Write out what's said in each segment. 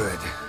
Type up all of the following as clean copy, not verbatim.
good.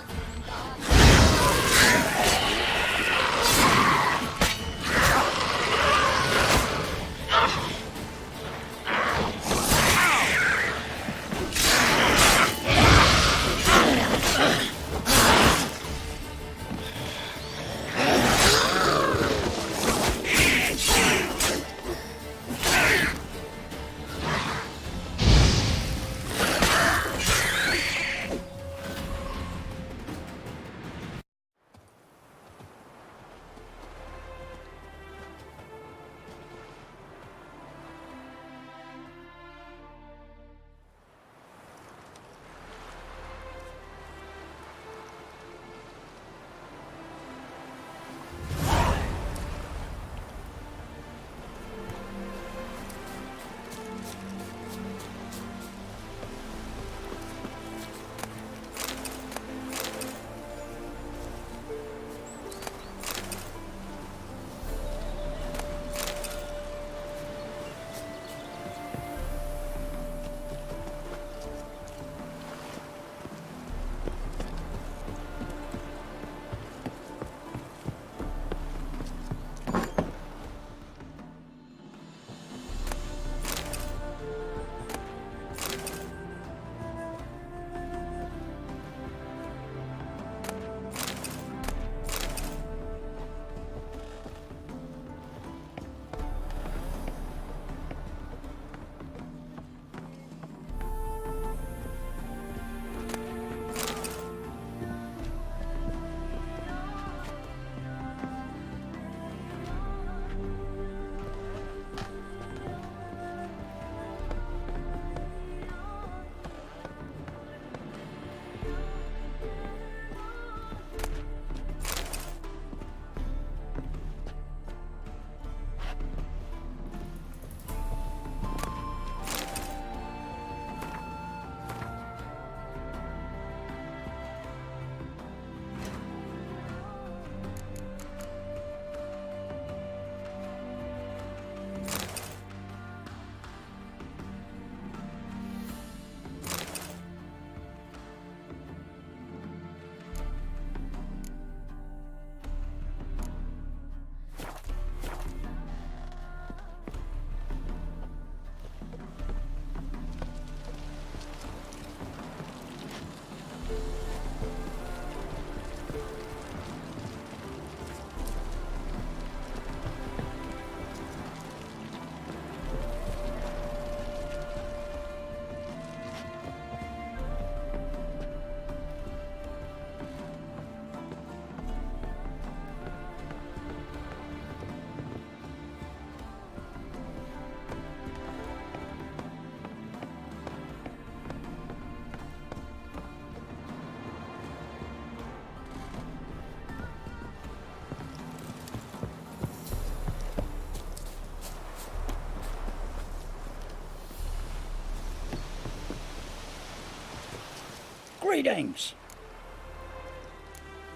Greetings.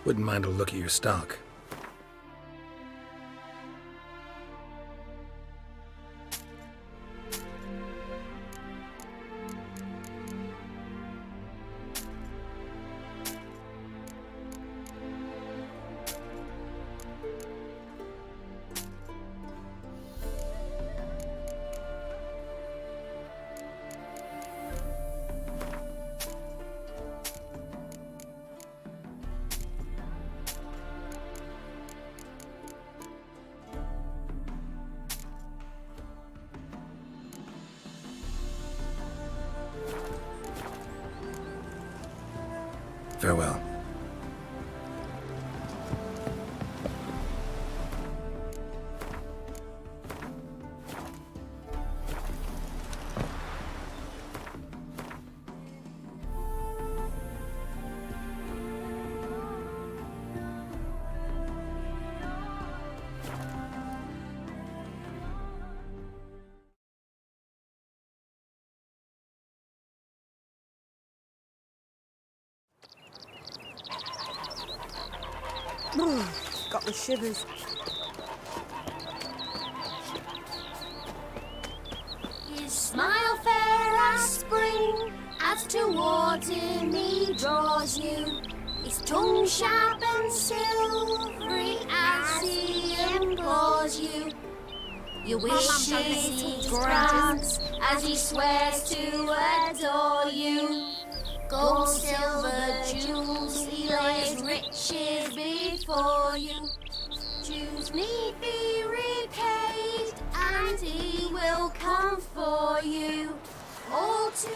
Wouldn't mind a look at your stock. Farewell. Got the shivers. You smile fair as spring as towards him he draws you. His tongue sharp and silvery as he implores you. Your wishes he grants as he swears to adore you. Gold, silver, jewels, he lays riches before you. Dues need be repaid, and he will come for you. All to...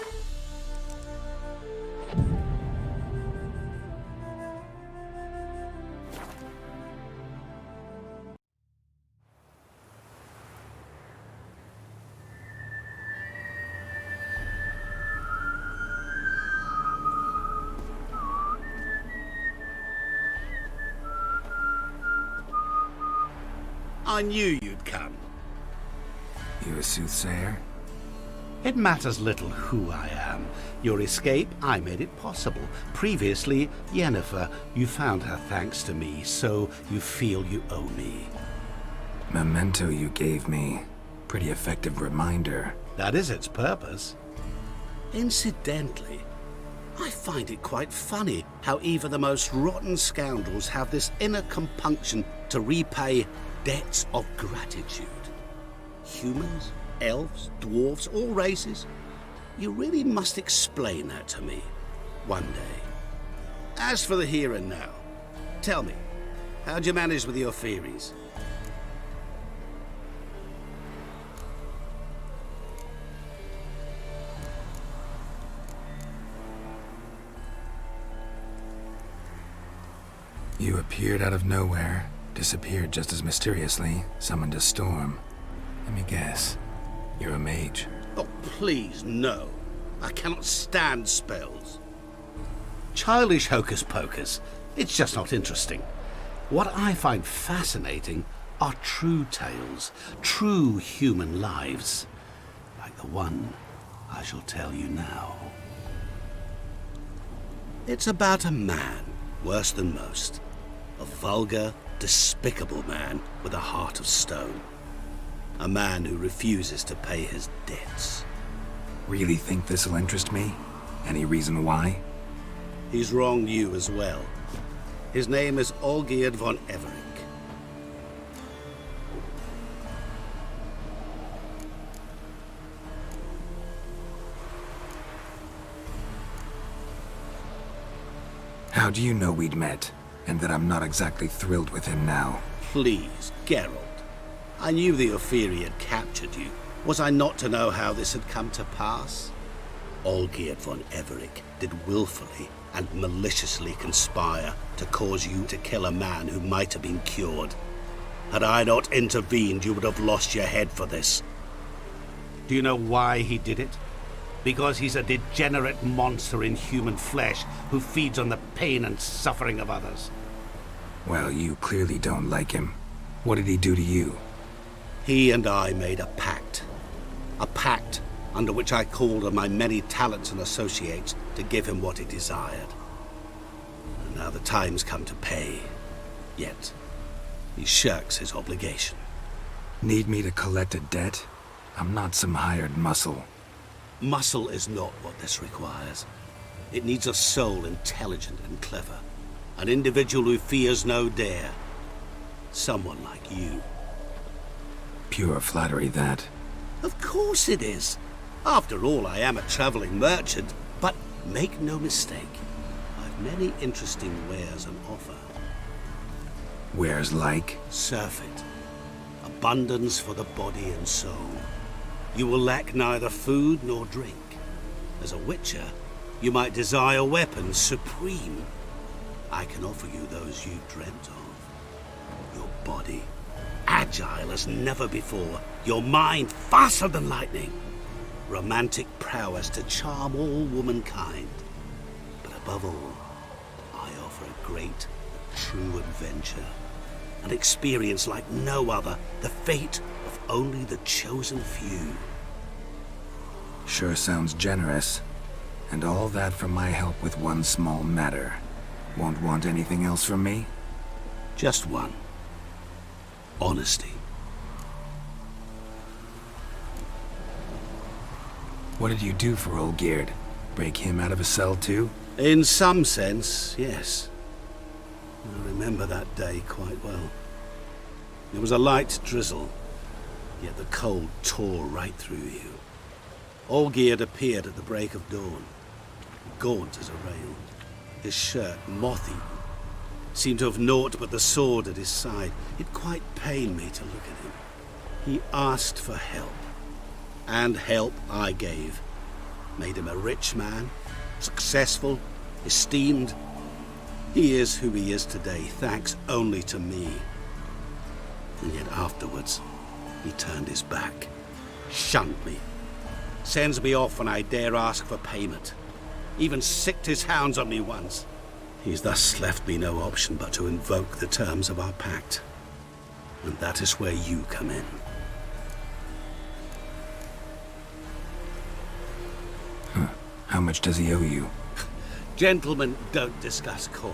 I knew you'd come. You a soothsayer? It matters little who I am. Your escape, I made it possible. Previously, Yennefer, you found her thanks to me, so you feel you owe me. Memento you gave me. Pretty effective reminder. That is its purpose. Incidentally, I find it quite funny how even the most rotten scoundrels have this inner compunction to repay debts of gratitude. Humans, elves, dwarves, all races. You really must explain that to me one day. As for the here and now, tell me, how'd you manage with your theories? You appeared out of nowhere, disappeared just as mysteriously, summoned a storm. Let me guess. You're a mage. Oh, please, no. I cannot stand spells. Childish hocus pocus. It's just not interesting. What I find fascinating are true tales, true human lives, like the one I shall tell you now. It's about a man, worse than most. A vulgar, despicable man with a heart of stone. A man who refuses to pay his debts. Really think this'll interest me? Any reason why? He's wronged you as well. His name is Olgierd von Everink. How do you know we'd met, and that I'm not exactly thrilled with him now? Please, Geralt. I knew the Ophiri had captured you. Was I not to know how this had come to pass? Olgierd von Everink did willfully and maliciously conspire to cause you to kill a man who might have been cured. Had I not intervened, you would have lost your head for this. Do you know why he did it? Because he's a degenerate monster in human flesh who feeds on the pain and suffering of others. Well, you clearly don't like him. What did he do to you? He and I made a pact. A pact under which I called on my many talents and associates to give him what he desired. And now the time's come to pay. Yet, he shirks his obligation. Need me to collect a debt? I'm not some hired muscle. Muscle is not what this requires. It needs a soul intelligent and clever. An individual who fears no dare. Someone like you. Pure flattery, that. Of course it is. After all, I am a traveling merchant. But make no mistake, I've many interesting wares on offer. Wares like? Surfeit. Abundance for the body and soul. You will lack neither food nor drink. As a witcher, you might desire weapons supreme. I can offer you those you dreamt of. Your body, agile as never before. Your mind, faster than lightning. Romantic prowess to charm all womankind. But above all, I offer a great, true adventure. An experience like no other. The fate of only the chosen few. Sure sounds generous. And all that for my help with one small matter. Won't want anything else from me? Just one. Honesty. What did you do for Olgierd? Break him out of a cell too? In some sense, yes. I remember that day quite well. There was a light drizzle, yet the cold tore right through you. Olgierd appeared at the break of dawn, gaunt as a rail, his shirt moth-eaten, seemed to have naught but the sword at his side. It quite pained me to look at him. He asked for help, and help I gave. Made him a rich man, successful, esteemed. He is who he is today, thanks only to me. And yet afterwards, he turned his back, shunned me, sends me off when I dare ask for payment, even sicked his hounds on me once. He's thus left me no option but to invoke the terms of our pact. And that is where you come in. How much does he owe you? Gentlemen don't discuss coin.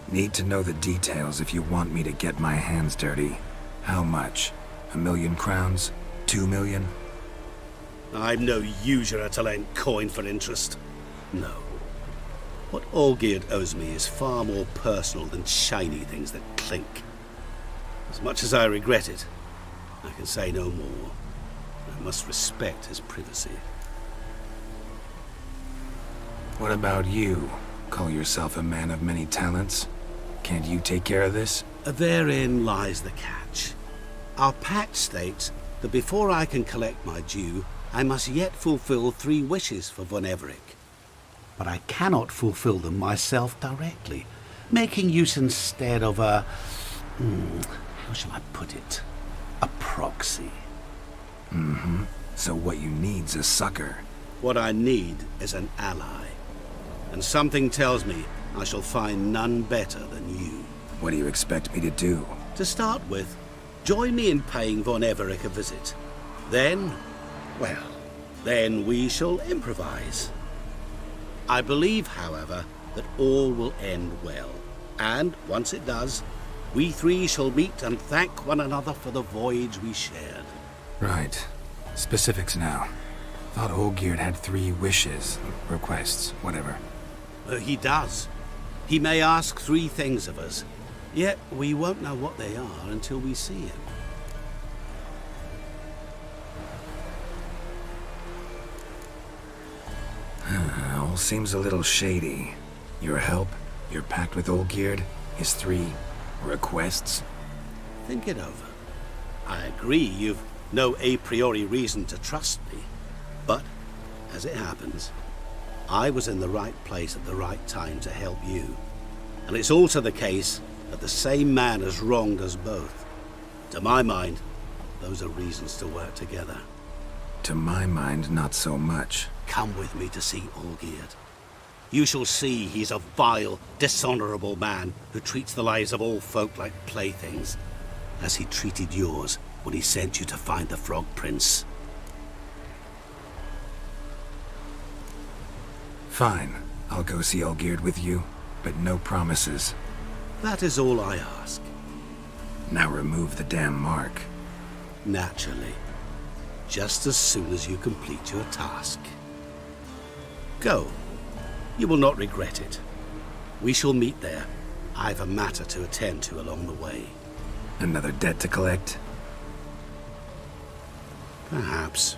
Need to know the details if you want me to get my hands dirty. How much? 1,000,000 crowns? 2 million? I'm no usurer to lend coin for interest. No. What Olgierd owes me is far more personal than shiny things that clink. As much as I regret it, I can say no more. I must respect his privacy. What about you? Call yourself a man of many talents? Can't you take care of this? Therein lies the catch. Our pact states that before I can collect my due, I must yet fulfill 3 wishes for Von Everec. But I cannot fulfill them myself directly, making use instead of a... how shall I put it? A proxy. So what you need's a sucker. What I need is an ally. And something tells me I shall find none better than you. What do you expect me to do? To start with, join me in paying Von Everec a visit. Then, well, then we shall improvise. I believe, however, that all will end well. And once it does, we 3 shall meet and thank one another for the voyage we shared. Right. Specifics now. Thought Olgierd had 3 wishes, requests, whatever. He does. He may ask 3 things of us, yet we won't know what they are until we see him. All seems a little shady. Your help, your pact with Olgierd, his 3 requests. Think it over. I agree you've no a priori reason to trust me, but as it happens, I was in the right place at the right time to help you. And it's also the case that the same man has wronged us both. To my mind, those are reasons to work together. To my mind, not so much. Come with me to see Olgierd. You shall see he's a vile, dishonorable man who treats the lives of all folk like playthings, as he treated yours when he sent you to find the Frog Prince. Fine. I'll go see Olgierd with you, but no promises. That is all I ask. Now remove the damn mark. Naturally. Just as soon as you complete your task. Go. You will not regret it. We shall meet there. I've a matter to attend to along the way. Another debt to collect? Perhaps.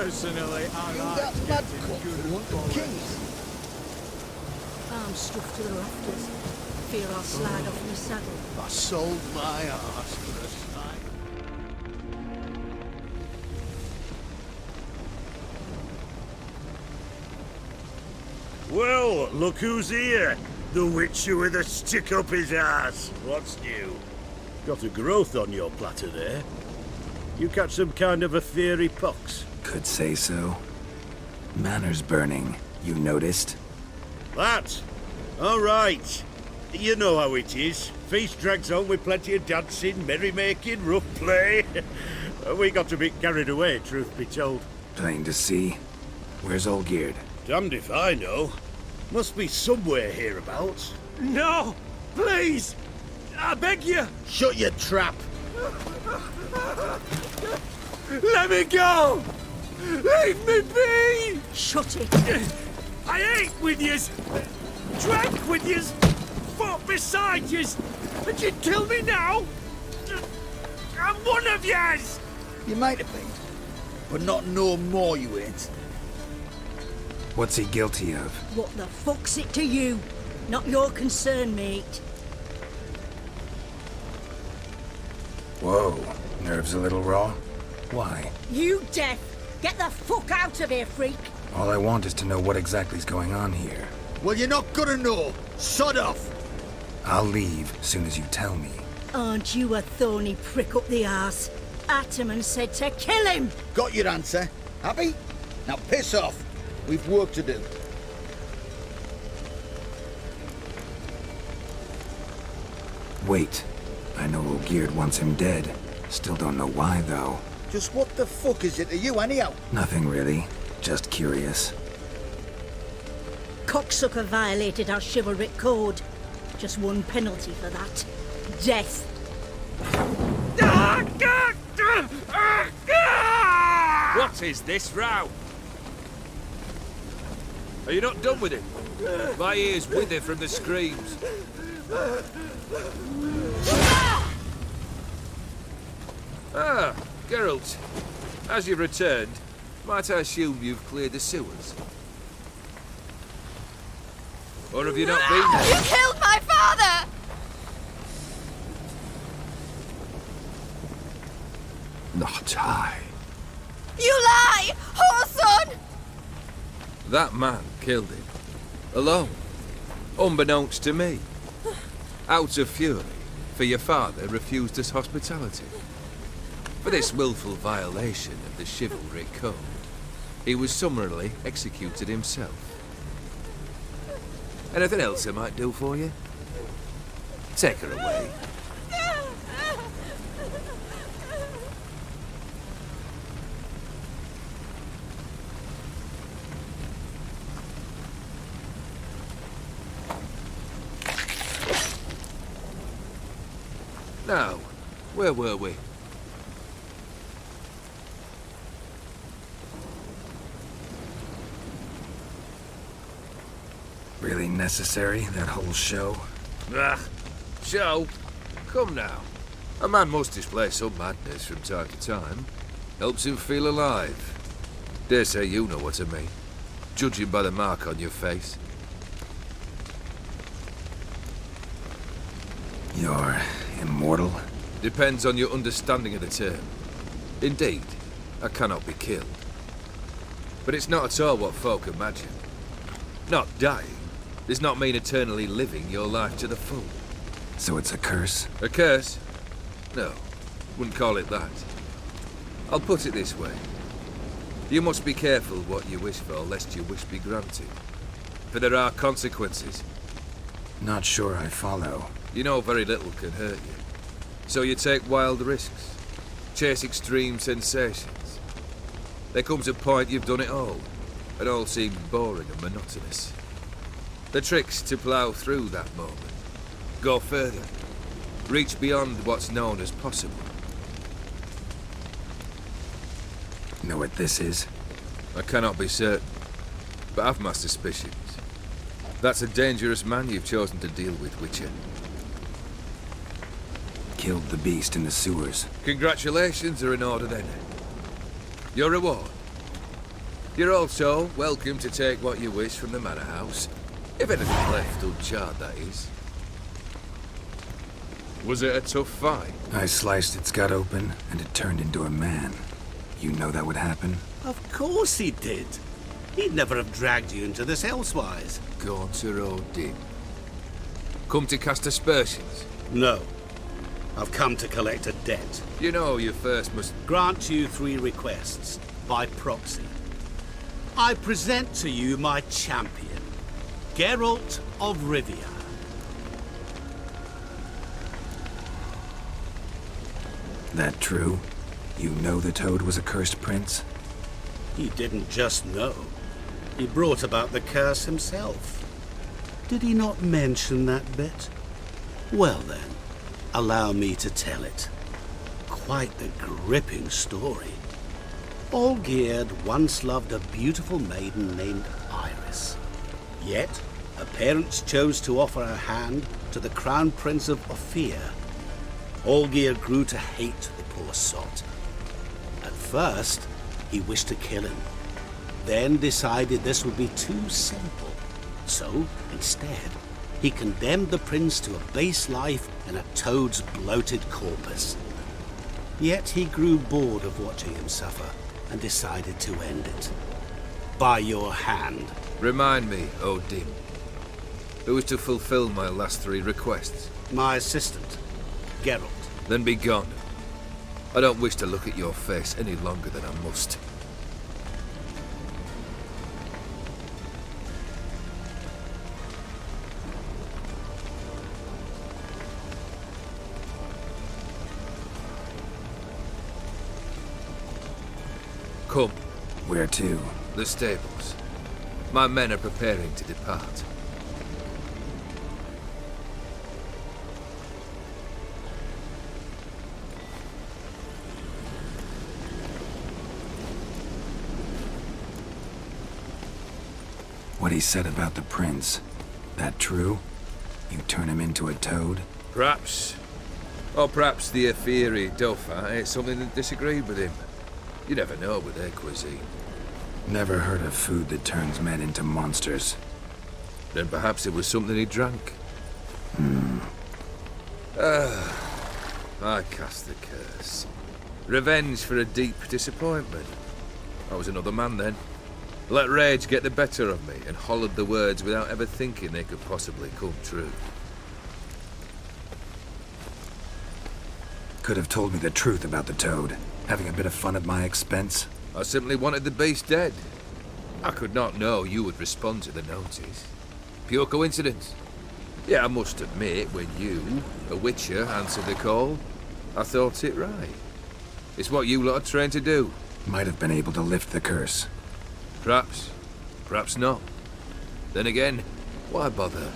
Personally, I You like that mad getting cock good who want the bollocks. keys? I'm stuffed to the rafters. Fear I'll slide off my saddle. I sold my arse for a sight. Well, look who's here. The Witcher with a stick up his ass. What's new? Got a growth on your platter there. You catch some kind of a theory pox? Could say so. Manor's burning, you noticed? That? All right. You know how it is. Feast drags on with plenty of dancing, merrymaking, rough play. We got a bit carried away, truth be told. Plain to see. Where's Olgierd? Damned if I know. Must be somewhere hereabouts. No! Please! I beg you! Shut your trap! Let me go! Leave me be! Shut it! I ate with yous! Drank with yous! Fought beside yous! And you'd kill me now? I'm one of yous! You might have been, but not no more you ain't. What's he guilty of? What the fuck's it to you? Not your concern, mate. Whoa, nerves a little raw? Why? You deaf! Get the fuck out of here, freak! All I want is to know what exactly's going on here. Well, you're not gonna know. Sod off! I'll leave soon as you tell me. Aren't you a thorny prick up the arse? Ataman said to kill him! Got your answer. Happy? Now piss off. We've work to do. Wait. I know Olgierd wants him dead. Still don't know why, though. Just what the fuck is it to you, anyhow? Nothing really. Just curious. Cocksucker violated our chivalric code. Just one penalty for that. Death. What is this row? Are you not done with it? My ears wither from the screams. Ah, Geralt. As you've returned, might I assume you've cleared the sewers? Or have you not been there? You killed my father! Not I. You lie! Whoreson! That man killed him. Alone. Unbeknownst to me. Out of fury, for your father refused us hospitality. For this willful violation of the chivalric code, he was summarily executed himself. Anything else I might do for you? Take her away. Now, where were we? Really necessary, that whole show? Ah, show. Come now. A man must display some madness from time to time. Helps him feel alive. Dare say you know what I mean. Judging by the mark on your face. You're immortal? Depends on your understanding of the term. Indeed, I cannot be killed. But it's not at all what folk imagine. Not dying does not mean eternally living your life to the full. So it's a curse? A curse? No, wouldn't call it that. I'll put it this way. You must be careful what you wish for, lest your wish be granted. For there are consequences. Not sure I follow. You know very little can hurt you. So you take wild risks. Chase extreme sensations. There comes a point you've done it all. It all seems boring and monotonous. The trick's to plough through that moment. Go further. Reach beyond what's known as possible. Know what this is? I cannot be certain, but I've my suspicions. That's a dangerous man you've chosen to deal with, Witcher. Killed the beast in the sewers. Congratulations are in order then. Your reward? You're also welcome to take what you wish from the manor house. If anything left uncharred, that is. Was it a tough fight? I sliced its gut open, and it turned into a man. You know that would happen? Of course he did. He'd never have dragged you into this elsewise. Gaunter Odin. Come to cast aspersions? No. I've come to collect a debt. You know you first must... Grant you 3 requests, by proxy. I present to you my champion, Geralt of Rivia. That true? You know the Toad was a cursed prince? He didn't just know. He brought about the curse himself. Did he not mention that bit? Well then, allow me to tell it. Quite the gripping story. Olgierd once loved a beautiful maiden named Iris. Yet, her parents chose to offer her hand to the Crown Prince of Ophir. Olgierd grew to hate the poor sot. At first, he wished to kill him, then decided this would be too simple. So, instead, he condemned the prince to a base life in a toad's bloated corpus. Yet he grew bored of watching him suffer and decided to end it. By your hand. Remind me, Odin. Who is to fulfill my last 3 requests? My assistant, Geralt. Then be gone. I don't wish to look at your face any longer than I must. Come. Where to? The stables. My men are preparing to depart. What he said about the prince, that true? You turn him into a toad? Perhaps. Or perhaps the Ephiri Dauphin ate something that disagreed with him. You never know with their cuisine. Never heard of food that turns men into monsters. Then perhaps it was something he drank. I cast the curse. Revenge for a deep disappointment. I was another man then. Let rage get the better of me and hollered the words without ever thinking they could possibly come true. Could have told me the truth about the toad. Having a bit of fun at my expense. I simply wanted the beast dead. I could not know you would respond to the notice. Pure coincidence. Yeah, I must admit, when you, a witcher, answered the call, I thought it right. It's what you lot are trained to do. Might have been able to lift the curse. Perhaps. Perhaps not. Then again, why bother?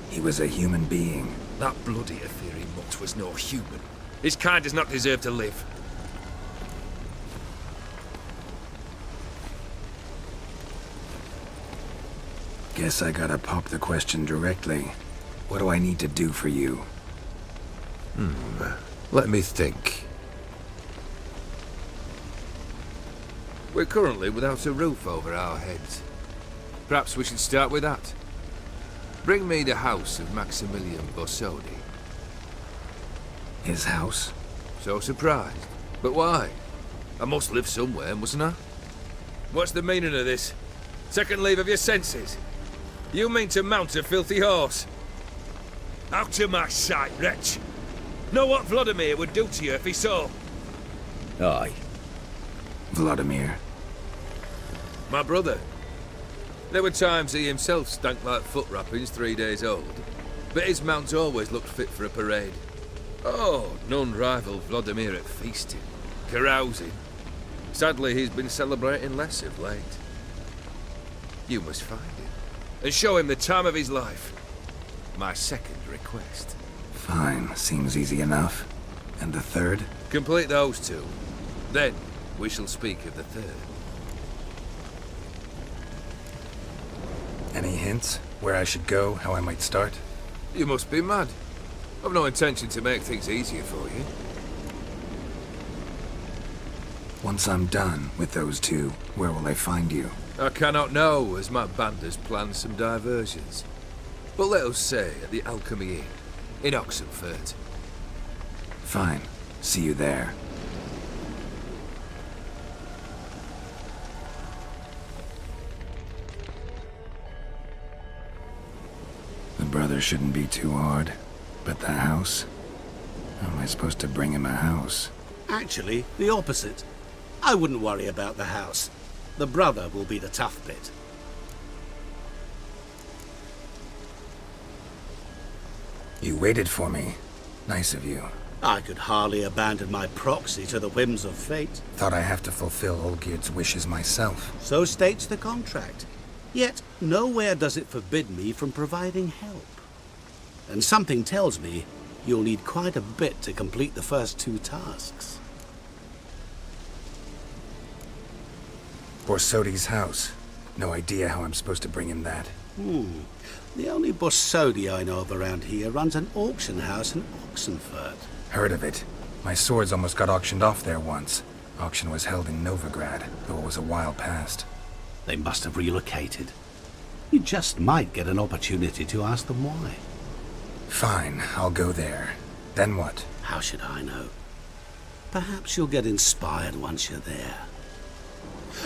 He was a human being. That bloody Ephiri mutt was no human. His kind does not deserve to live. Guess I gotta pop the question directly. What do I need to do for you? Let me think. We're currently without a roof over our heads. Perhaps we should start with that. Bring me the house of Maximilian Bossodi. His house? So surprised. But why? I must live somewhere, mustn't I? What's the meaning of this? Second leave of your senses? You mean to mount a filthy horse? Out of my sight, wretch! Know what Vladimir would do to you if he saw? Aye. Vladimir. My brother. There were times he himself stank like foot wrappings 3 days old, but his mount always looked fit for a parade. Oh, none rival Vladimir at feasting, carousing. Sadly, he's been celebrating less of late. You must find him, and show him the time of his life. My second request. Fine, seems easy enough. And the third? Complete those 2. Then, we shall speak of the third. Any hints? Where I should go? How I might start? You must be mad. I've no intention to make things easier for you. Once I'm done with those two, where will I find you? I cannot know, as my band has planned some diversions. But let us say at the Alchemy Inn, in Oxenfurt. Fine. See you there. The brother shouldn't be too hard. But the house? How am I supposed to bring him a house? Actually, the opposite. I wouldn't worry about the house. The brother will be the tough bit. You waited for me. Nice of you. I could hardly abandon my proxy to the whims of fate. Thought I have to fulfill Olgierd's wishes myself. So states the contract. Yet, nowhere does it forbid me from providing help. And something tells me you'll need quite a bit to complete the first two tasks. Borsodi's house. No idea how I'm supposed to bring him that. The only Borsodi I know of around here runs an auction house in Oxenfurt. Heard of it. My swords almost got auctioned off there once. Auction was held in Novigrad, though it was a while past. They must have relocated. You just might get an opportunity to ask them why. Fine, I'll go there. Then what? How should I know? Perhaps you'll get inspired once you're there.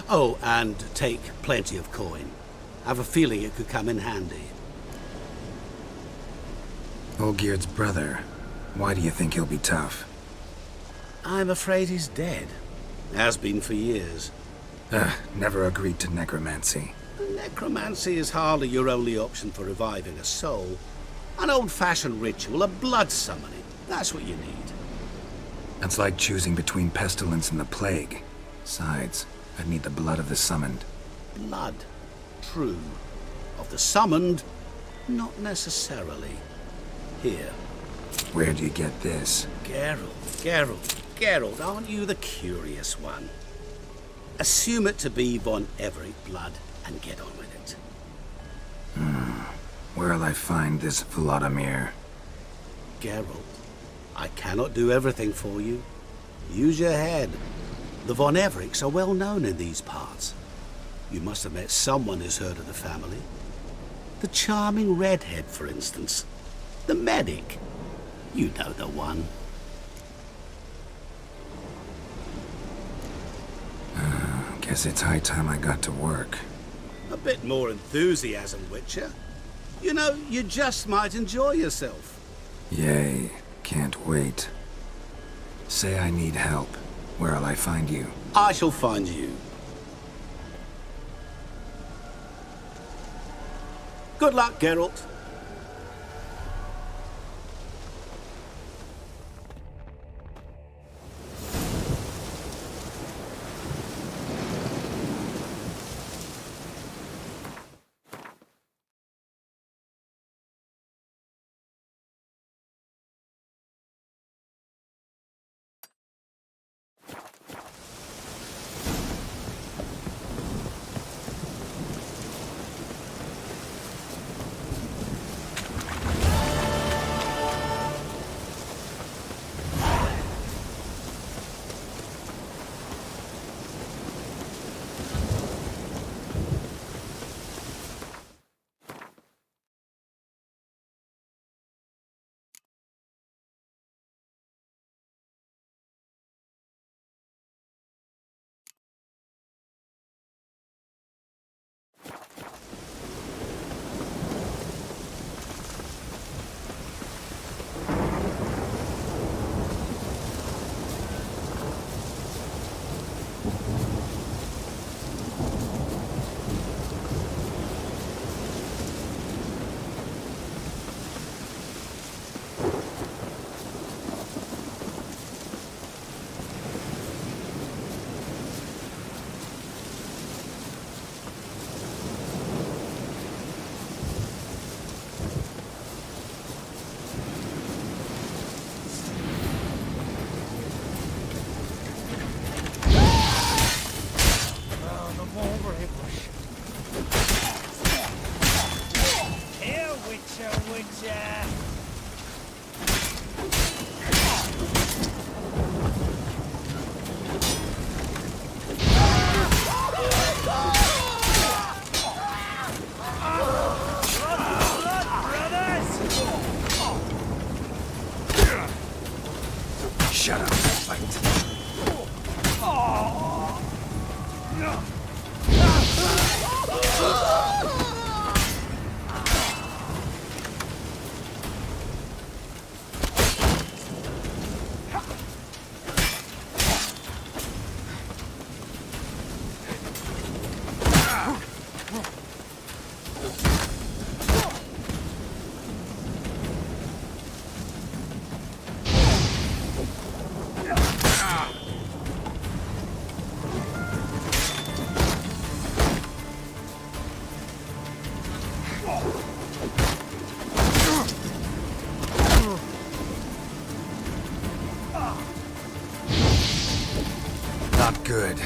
Oh, and take plenty of coin. I've a feeling it could come in handy. Olgierd's brother. Why do you think he'll be tough? I'm afraid he's dead. Has been for years. Never agreed to necromancy. Necromancy is hardly your only option for reviving a soul. An old-fashioned ritual, a blood summoning. That's what you need. That's like choosing between pestilence and the plague. Besides, I'd need the blood of the summoned. Blood. True. Of the summoned, not necessarily. Here. Where do you get this? Geralt, aren't you the curious one? Assume it to be von Everett blood and get on with it. Where'll I find this Vladimir? Geralt, I cannot do everything for you. Use your head. The von Evericks are well known in these parts. You must have met someone who's heard of the family. The charming redhead, for instance. The medic. You know the one. Guess it's high time I got to work. A bit more enthusiasm, Witcher. You know, you just might enjoy yourself. Yay, can't wait. Say I need help. Where'll I find you? I shall find you. Good luck, Geralt. good.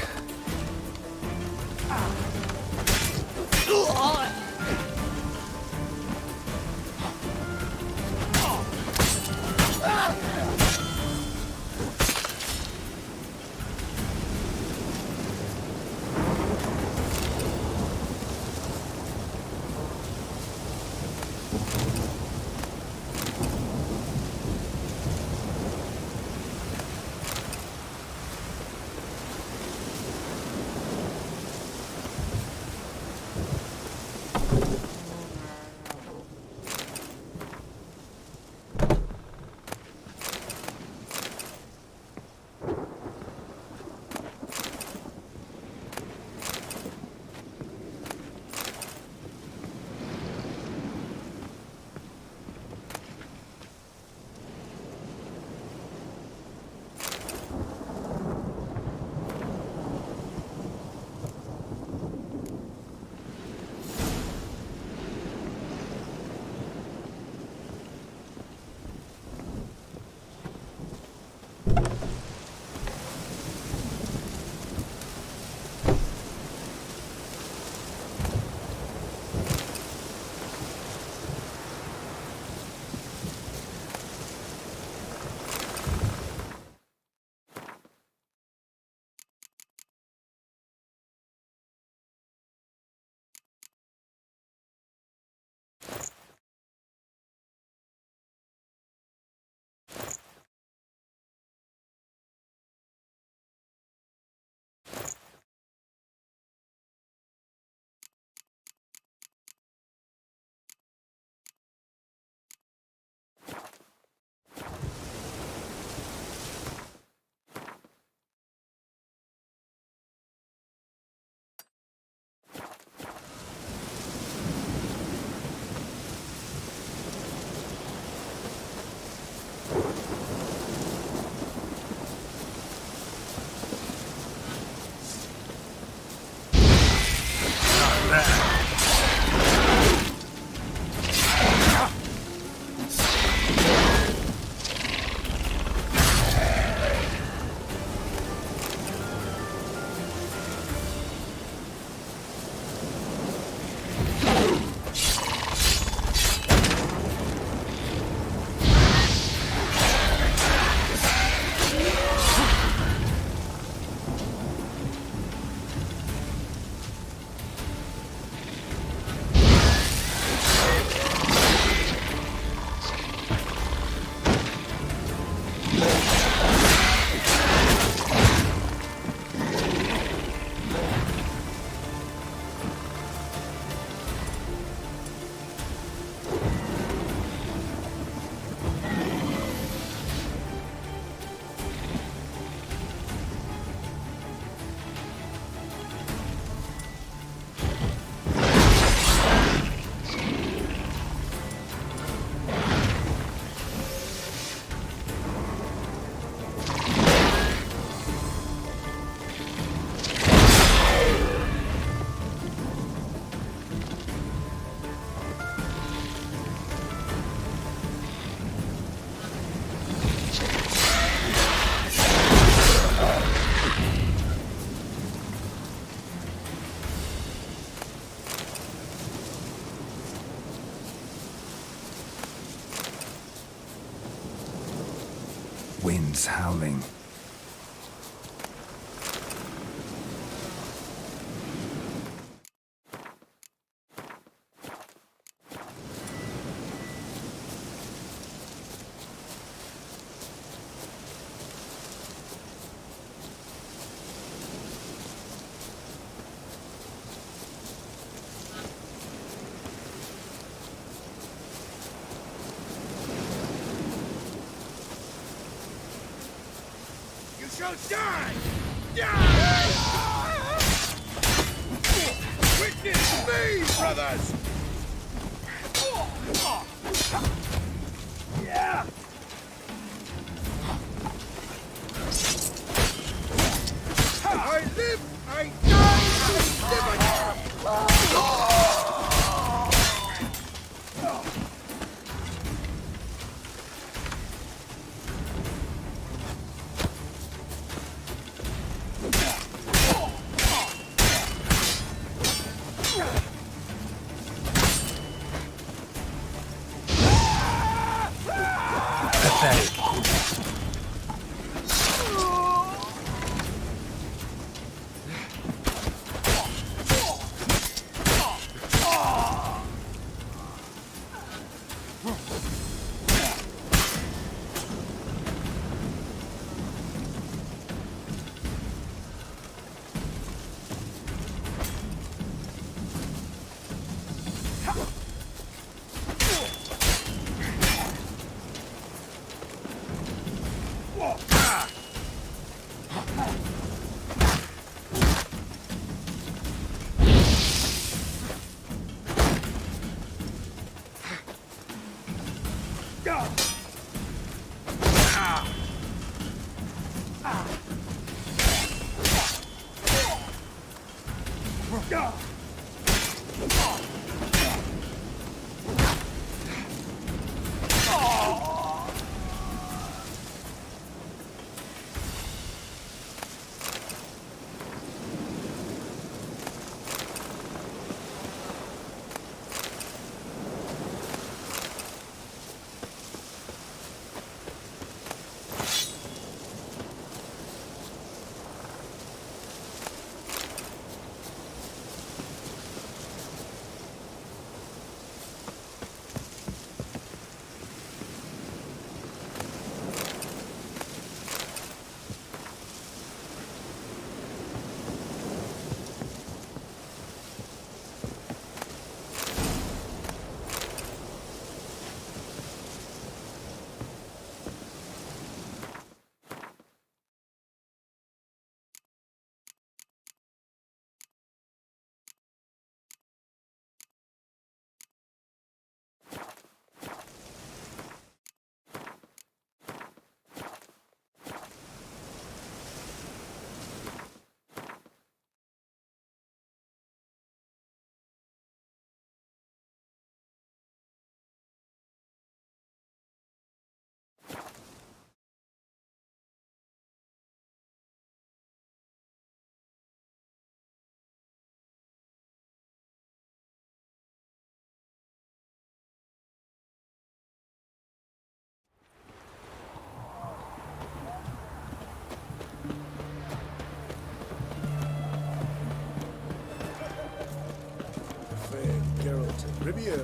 Winds howling. Shall die! Die! Witness me, brothers! Yeah! I live, I die, I live again! Pathetic. Riviera.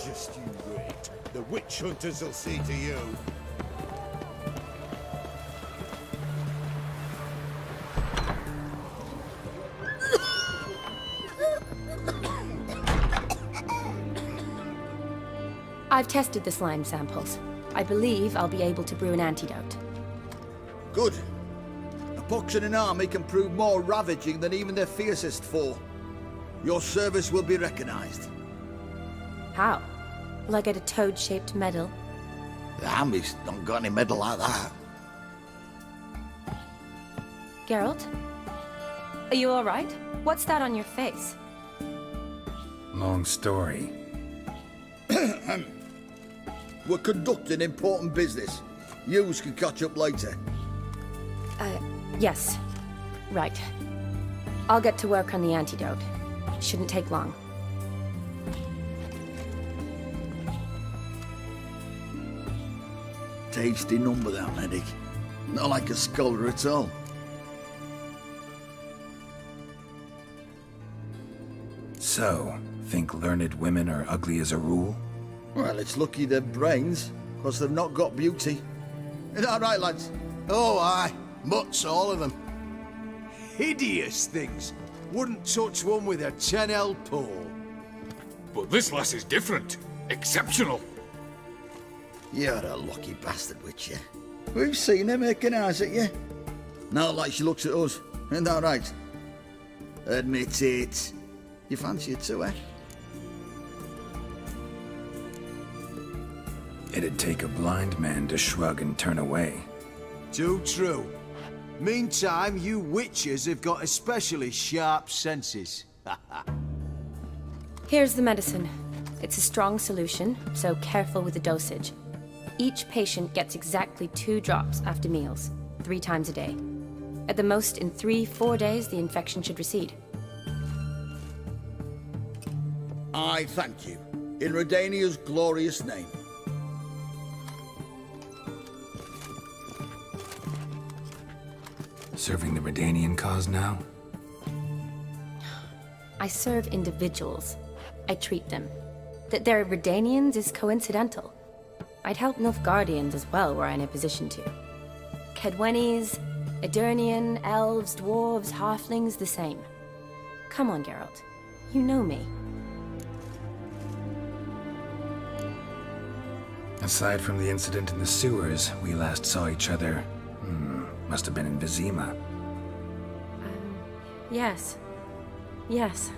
Just you wait. The witch hunters will see to you. I've tested the slime samples. I believe I'll be able to brew an antidote. Good. A pox in an army can prove more ravaging than even their fiercest foe. Your service will be recognized. How? Will I get a toad-shaped medal? The army's not got any medal like that. Geralt? Are you all right? What's that on your face? Long story. We're conducting important business. Yous can catch up later. Yes. Right. I'll get to work on the antidote. Shouldn't take long. Tasty number, that medic. Not like a scholar at all. So, think learned women are ugly as a rule? Well, it's lucky they've brains, because they've not got beauty. Is that right, lads? Oh, aye. Mutts, all of them. Hideous things. Wouldn't touch one with a 10L pole. But this lass is different. Exceptional. You're a lucky bastard, Witcher. We've seen her making eyes at you. Not like she looks at us. Isn't that right? Admit it. You fancy it too, eh? It'd take a blind man to shrug and turn away. Too true. Meantime, you witches have got especially sharp senses. Here's the medicine. It's a strong solution, so careful with the dosage. Each patient gets exactly 2 drops after meals, 3 times a day. At the most, in 3-4 days, the infection should recede. I thank you. In Redania's glorious name. Serving the Redanian cause now? I serve individuals. I treat them. That they're Redanians is coincidental. I'd help Nilfgaardians as well were I in a position to. Kedwenis, Edirnian, elves, dwarves, halflings, the same. Come on, Geralt. You know me. Aside from the incident in the sewers, we last saw each other... must have been in Vizima. Yes. Yes.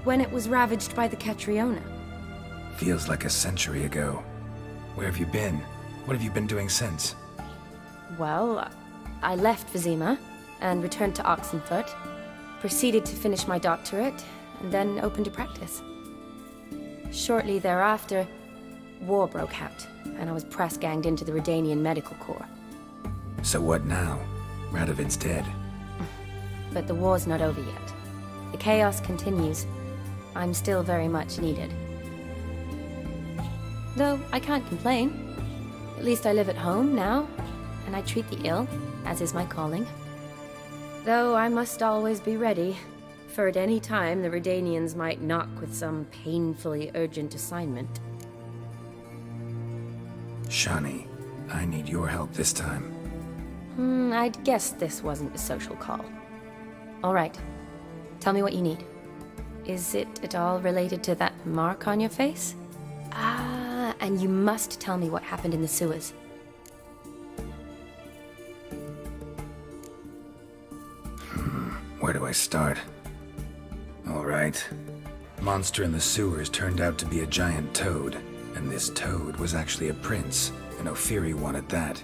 When it was ravaged by the Catriona. Feels like a century ago. Where have you been? What have you been doing since? Well, I left Vizima and returned to Oxenfoot, proceeded to finish my doctorate, and then opened a practice. Shortly thereafter, war broke out, and I was press-ganged into the Redanian Medical Corps. So what now? Radovid's dead. But the war's not over yet. The chaos continues. I'm still very much needed. Though I can't complain. At least I live at home now, and I treat the ill, as is my calling. Though I must always be ready, for at any time the Redanians might knock with some painfully urgent assignment. Shani, I need your help this time. I'd guess this wasn't a social call. All right. Tell me what you need. Is it at all related to that mark on your face? Ah, and you must tell me what happened in the sewers. Where do I start? All right. Monster in the sewers turned out to be a giant toad, and this toad was actually a prince, an Ophiri one at that.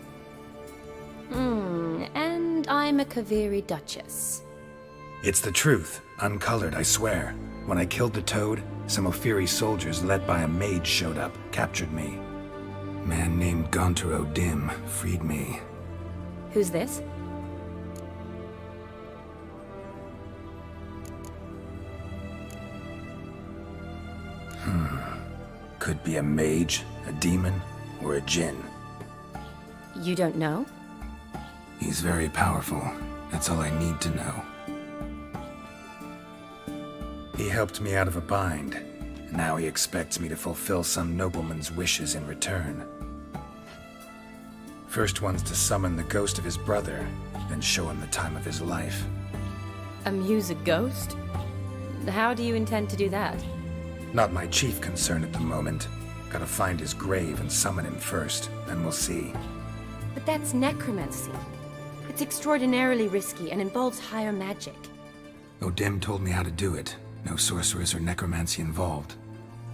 And I'm a Kaviri Duchess. It's the truth, uncolored, I swear. When I killed the toad, some Ophiri soldiers led by a mage showed up, captured me. Man named Gontaro Dim freed me. Who's this? Could be a mage, a demon, or a djinn. You don't know? He's very powerful. That's all I need to know. He helped me out of a bind. Now he expects me to fulfill some nobleman's wishes in return. First one's to summon the ghost of his brother, then show him the time of his life. Amuse a ghost? How do you intend to do that? Not my chief concern at the moment. Gotta find his grave and summon him first, then we'll see. But that's necromancy. It's extraordinarily risky and involves higher magic. Odim told me how to do it. No sorceress or necromancy involved.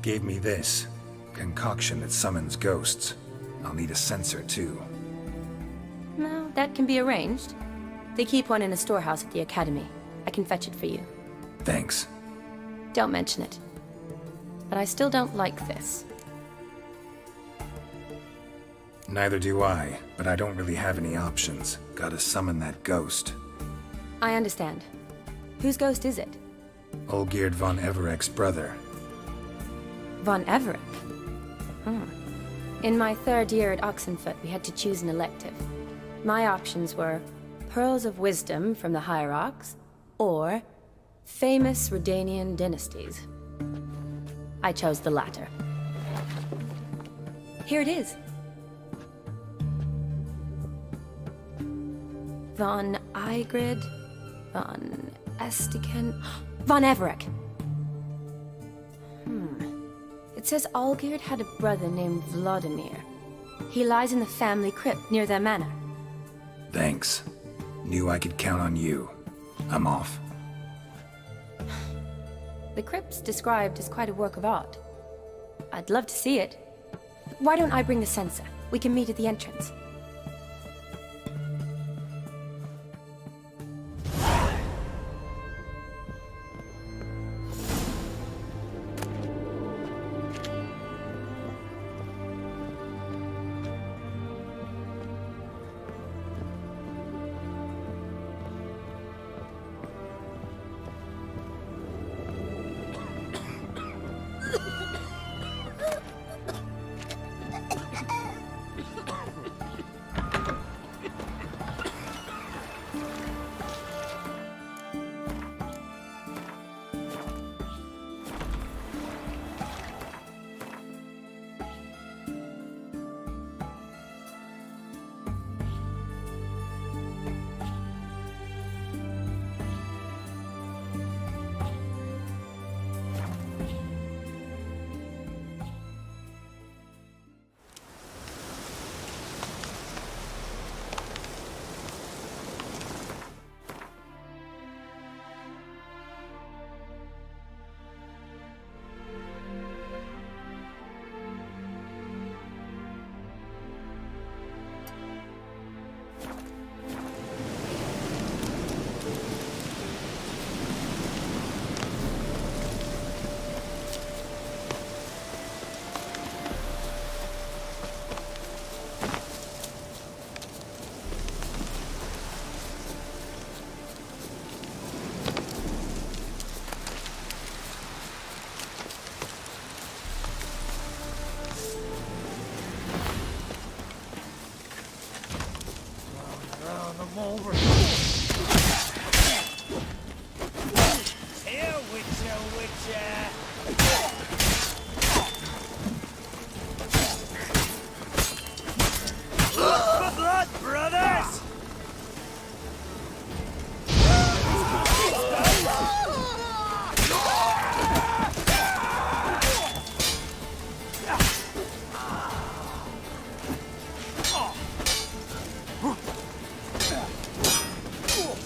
Gave me this. Concoction that summons ghosts. I'll need a censer, too. No, that can be arranged. They keep one in a storehouse at the academy. I can fetch it for you. Thanks. Don't mention it. But I still don't like this. Neither do I, but I don't really have any options. Gotta summon that ghost. I understand. Whose ghost is it? Olgierd von Everek's brother. Von Everek? In my 3rd year at Oxenfoot, we had to choose an elective. My options were Pearls of Wisdom from the Hierarchs, or Famous Redanian Dynasties. I chose the latter. Here it is. Von Igrid, Von Estiken, Von Everek. It says Olgierd had a brother named Vladimir. He lies in the family crypt near their manor. Thanks. Knew I could count on you. I'm off. The crypt's described as quite a work of art. I'd love to see it. Why don't I bring the censer? We can meet at the entrance.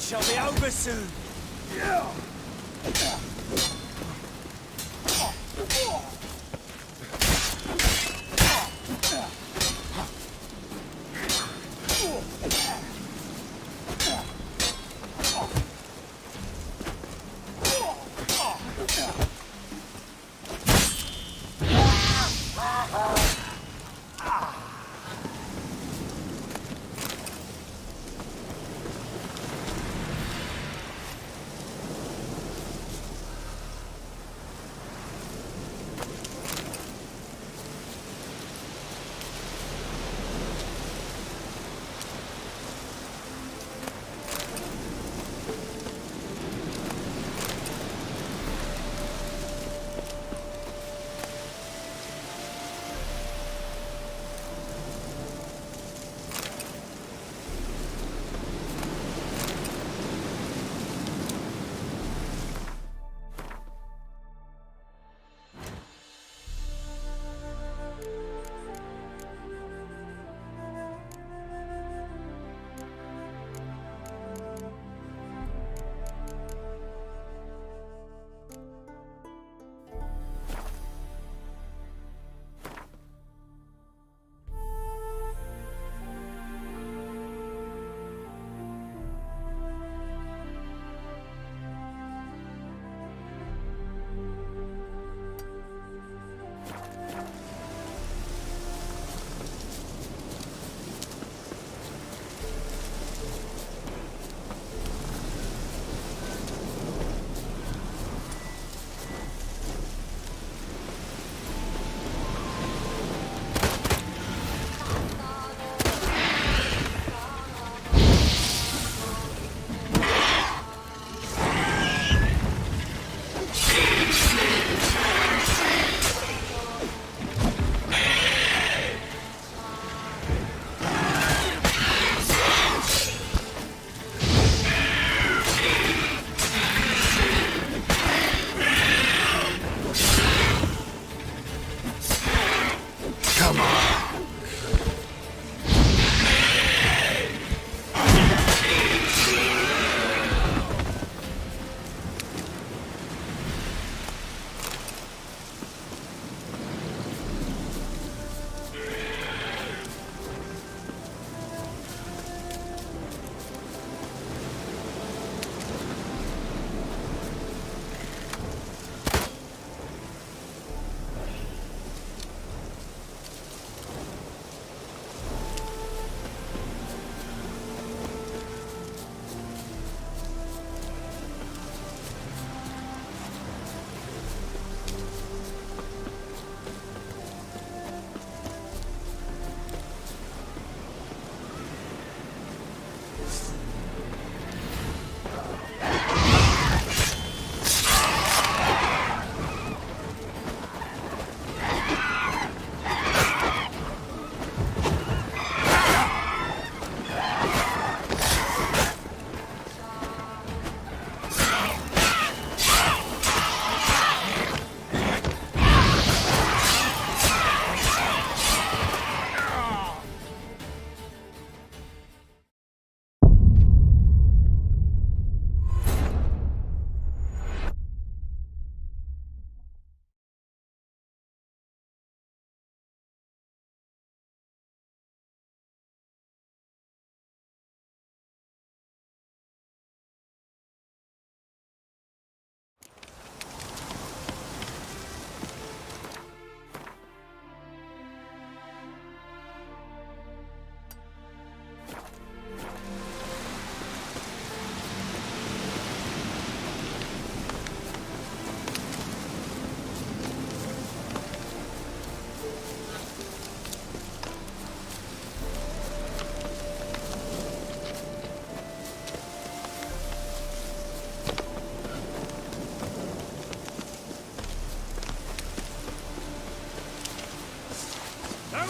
shall be over soon.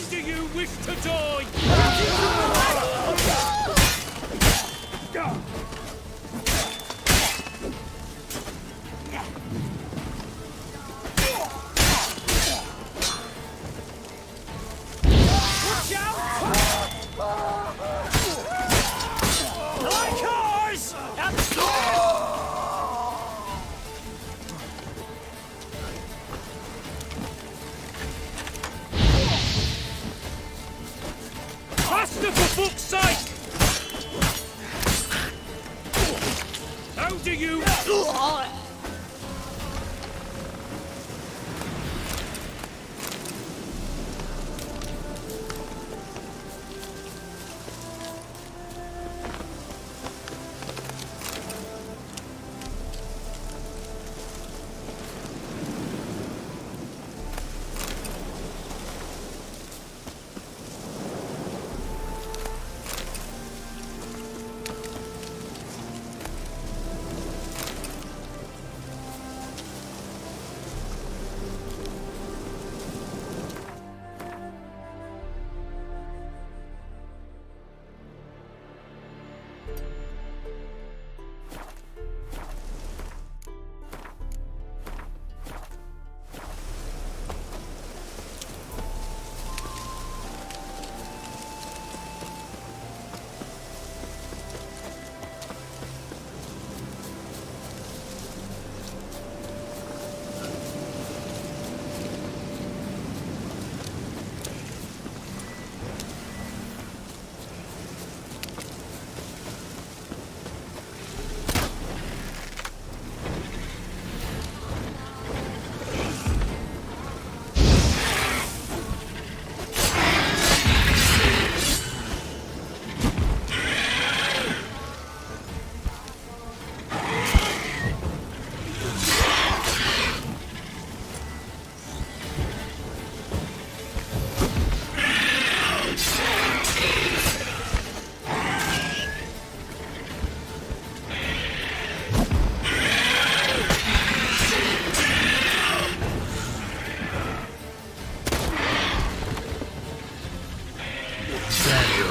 Do you wish to die? Like ours! At How do you...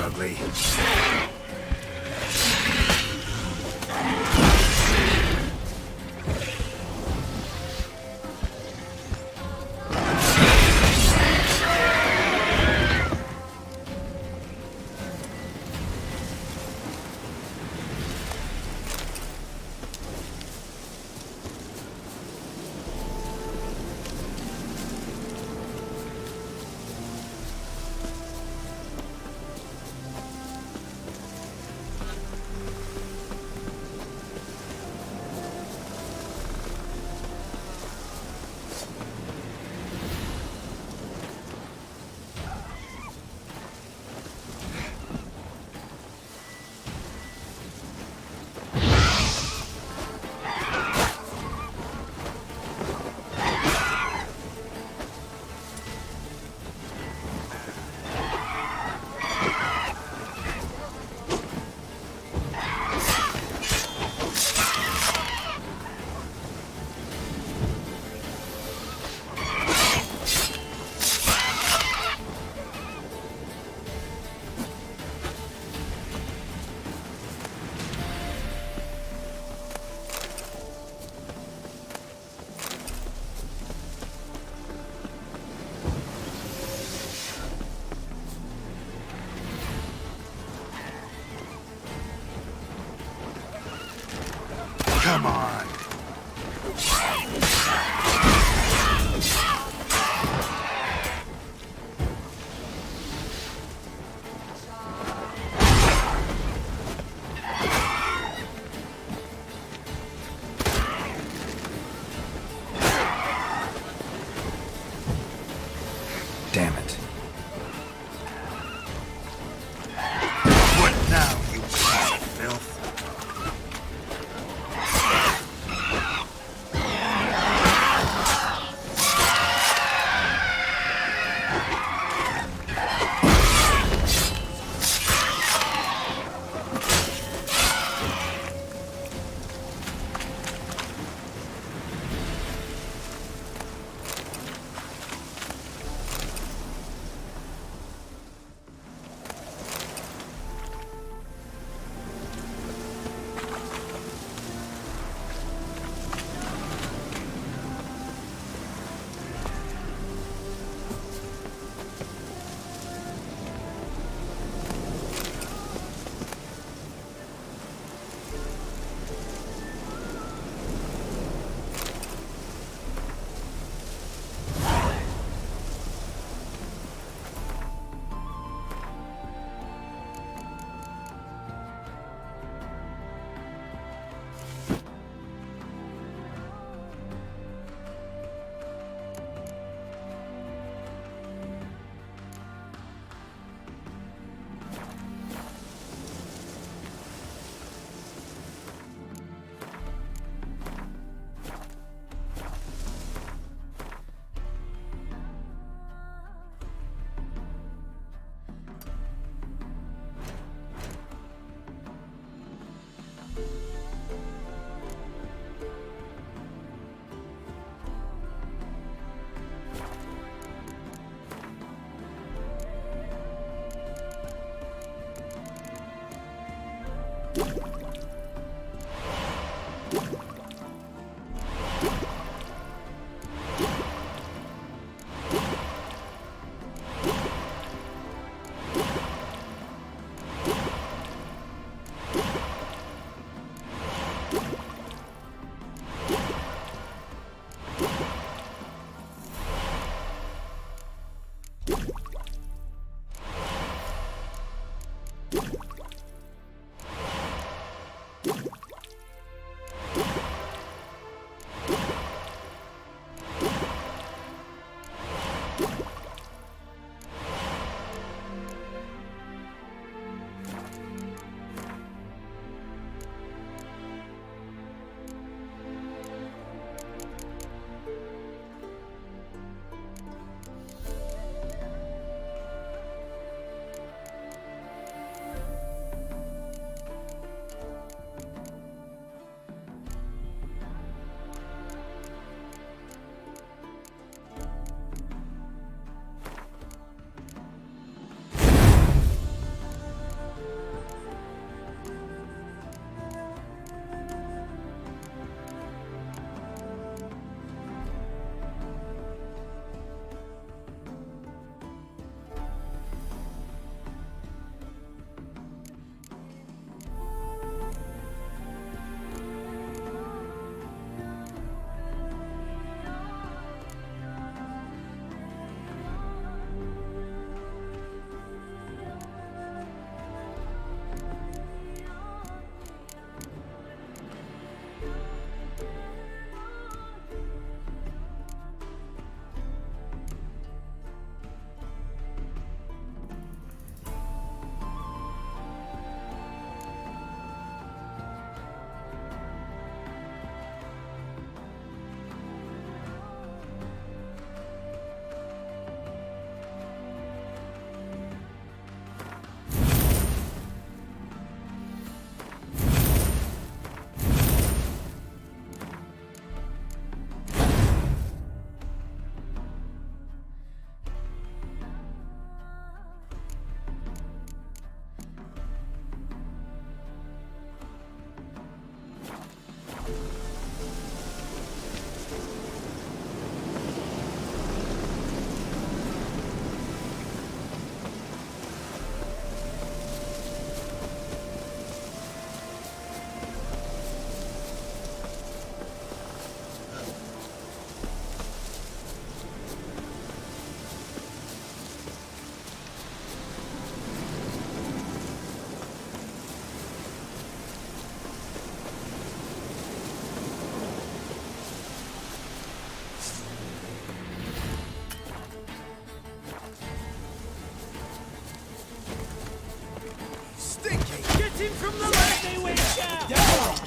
Ugly. Come on. Damn it. What now, you piece of filth?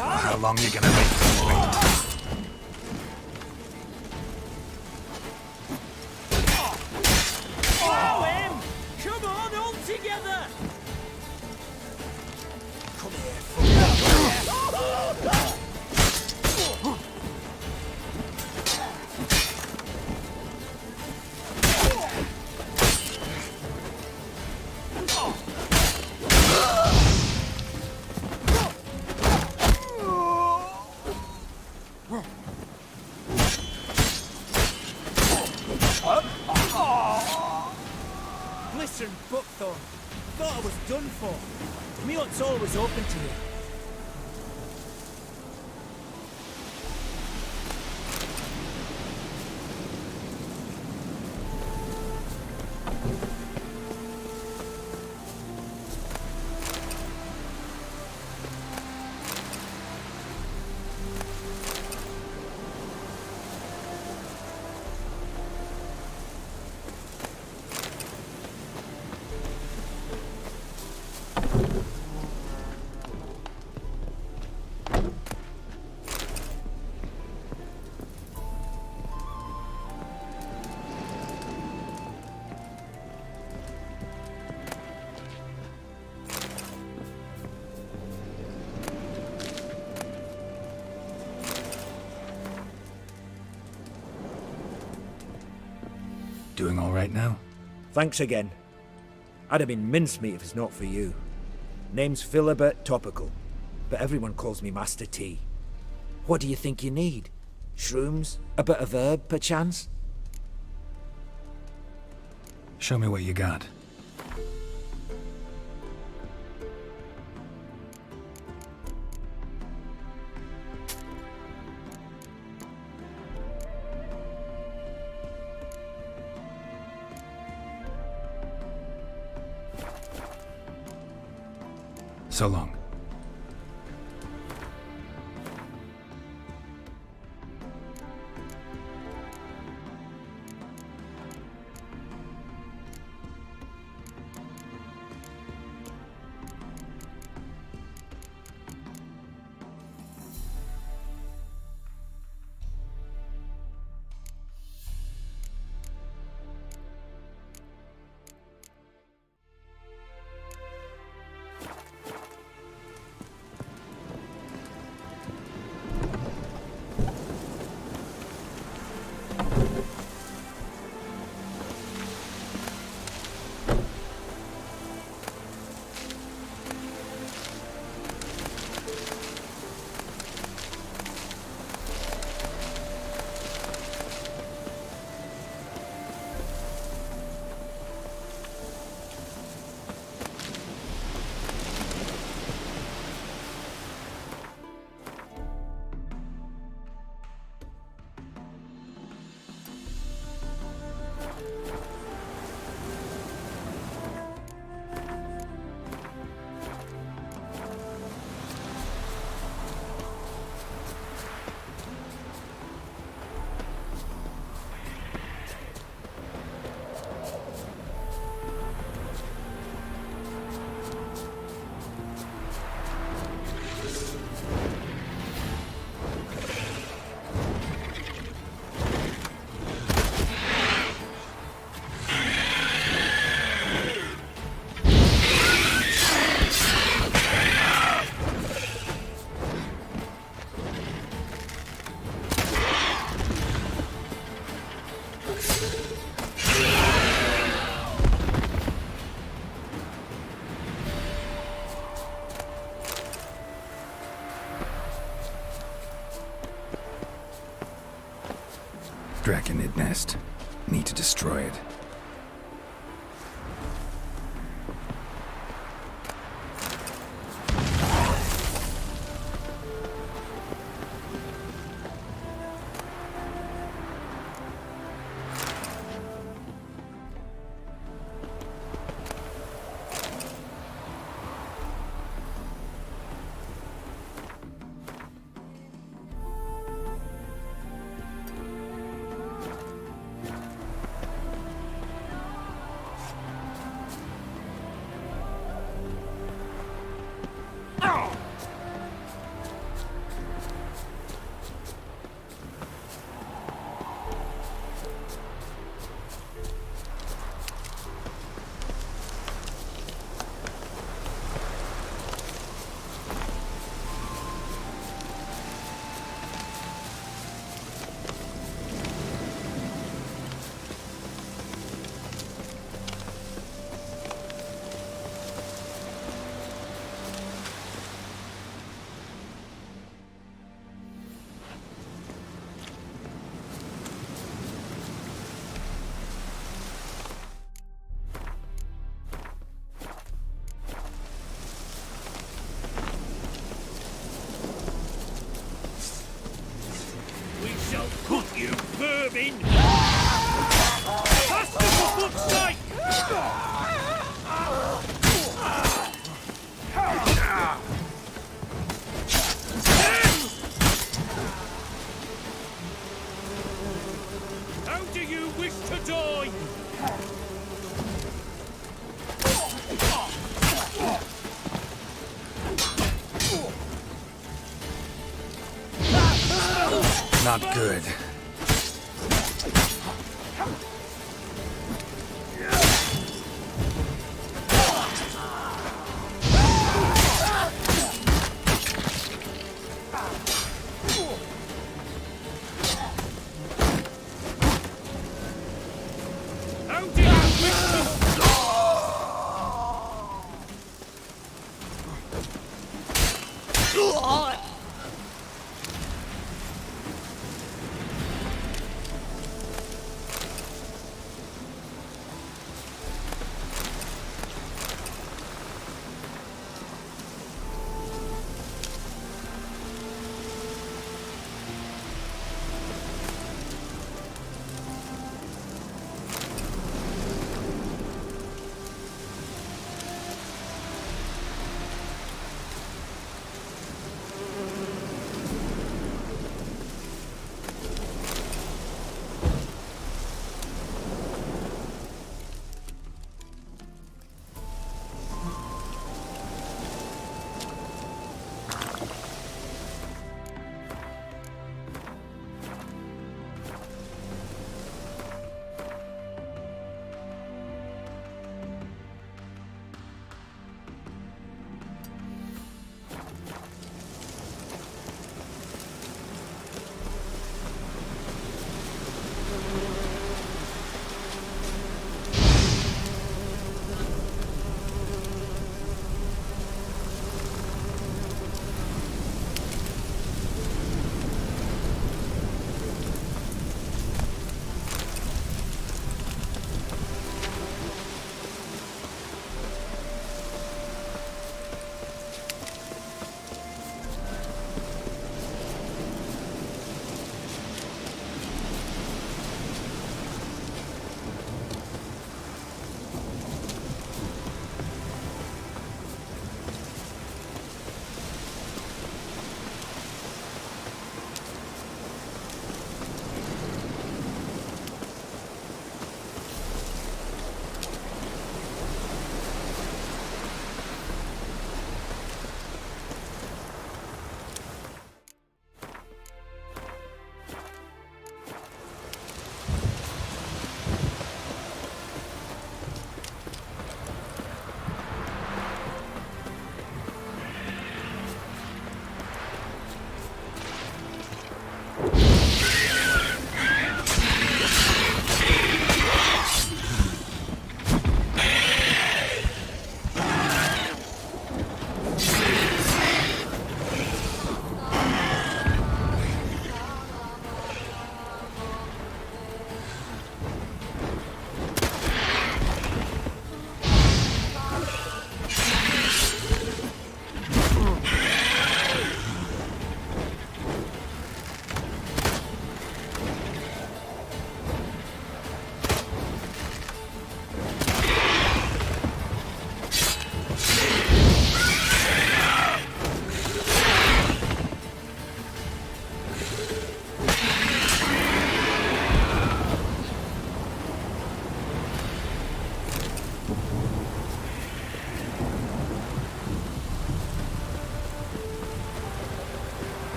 How long are you gonna make me wait? Follow him! Come on, all together! Come here, Listen, Buckthorn. Thought I was done for. Me hut's always open to you. Doing all right now? Thanks again. I'd have been mincemeat if it's not for you. Name's Philibert Topical, but everyone calls me Master T. What do you think you need? Shrooms? A bit of herb, perchance? Show me what you got. So long. Draconid nest. Need to destroy it. vermin! Faster, for fuck's sake! How do you wish to die? Not good. How do you wish to...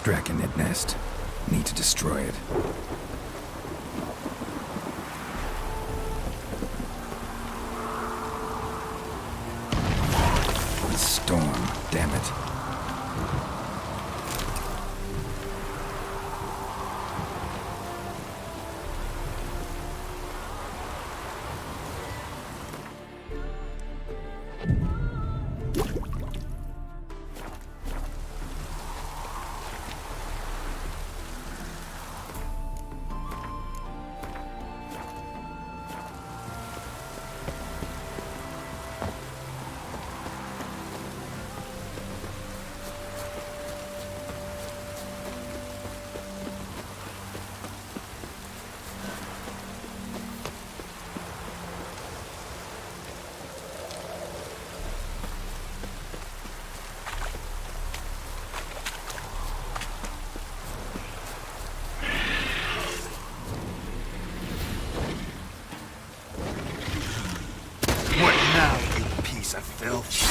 Draconid nest. Need to destroy it. Storm, damn it. filth.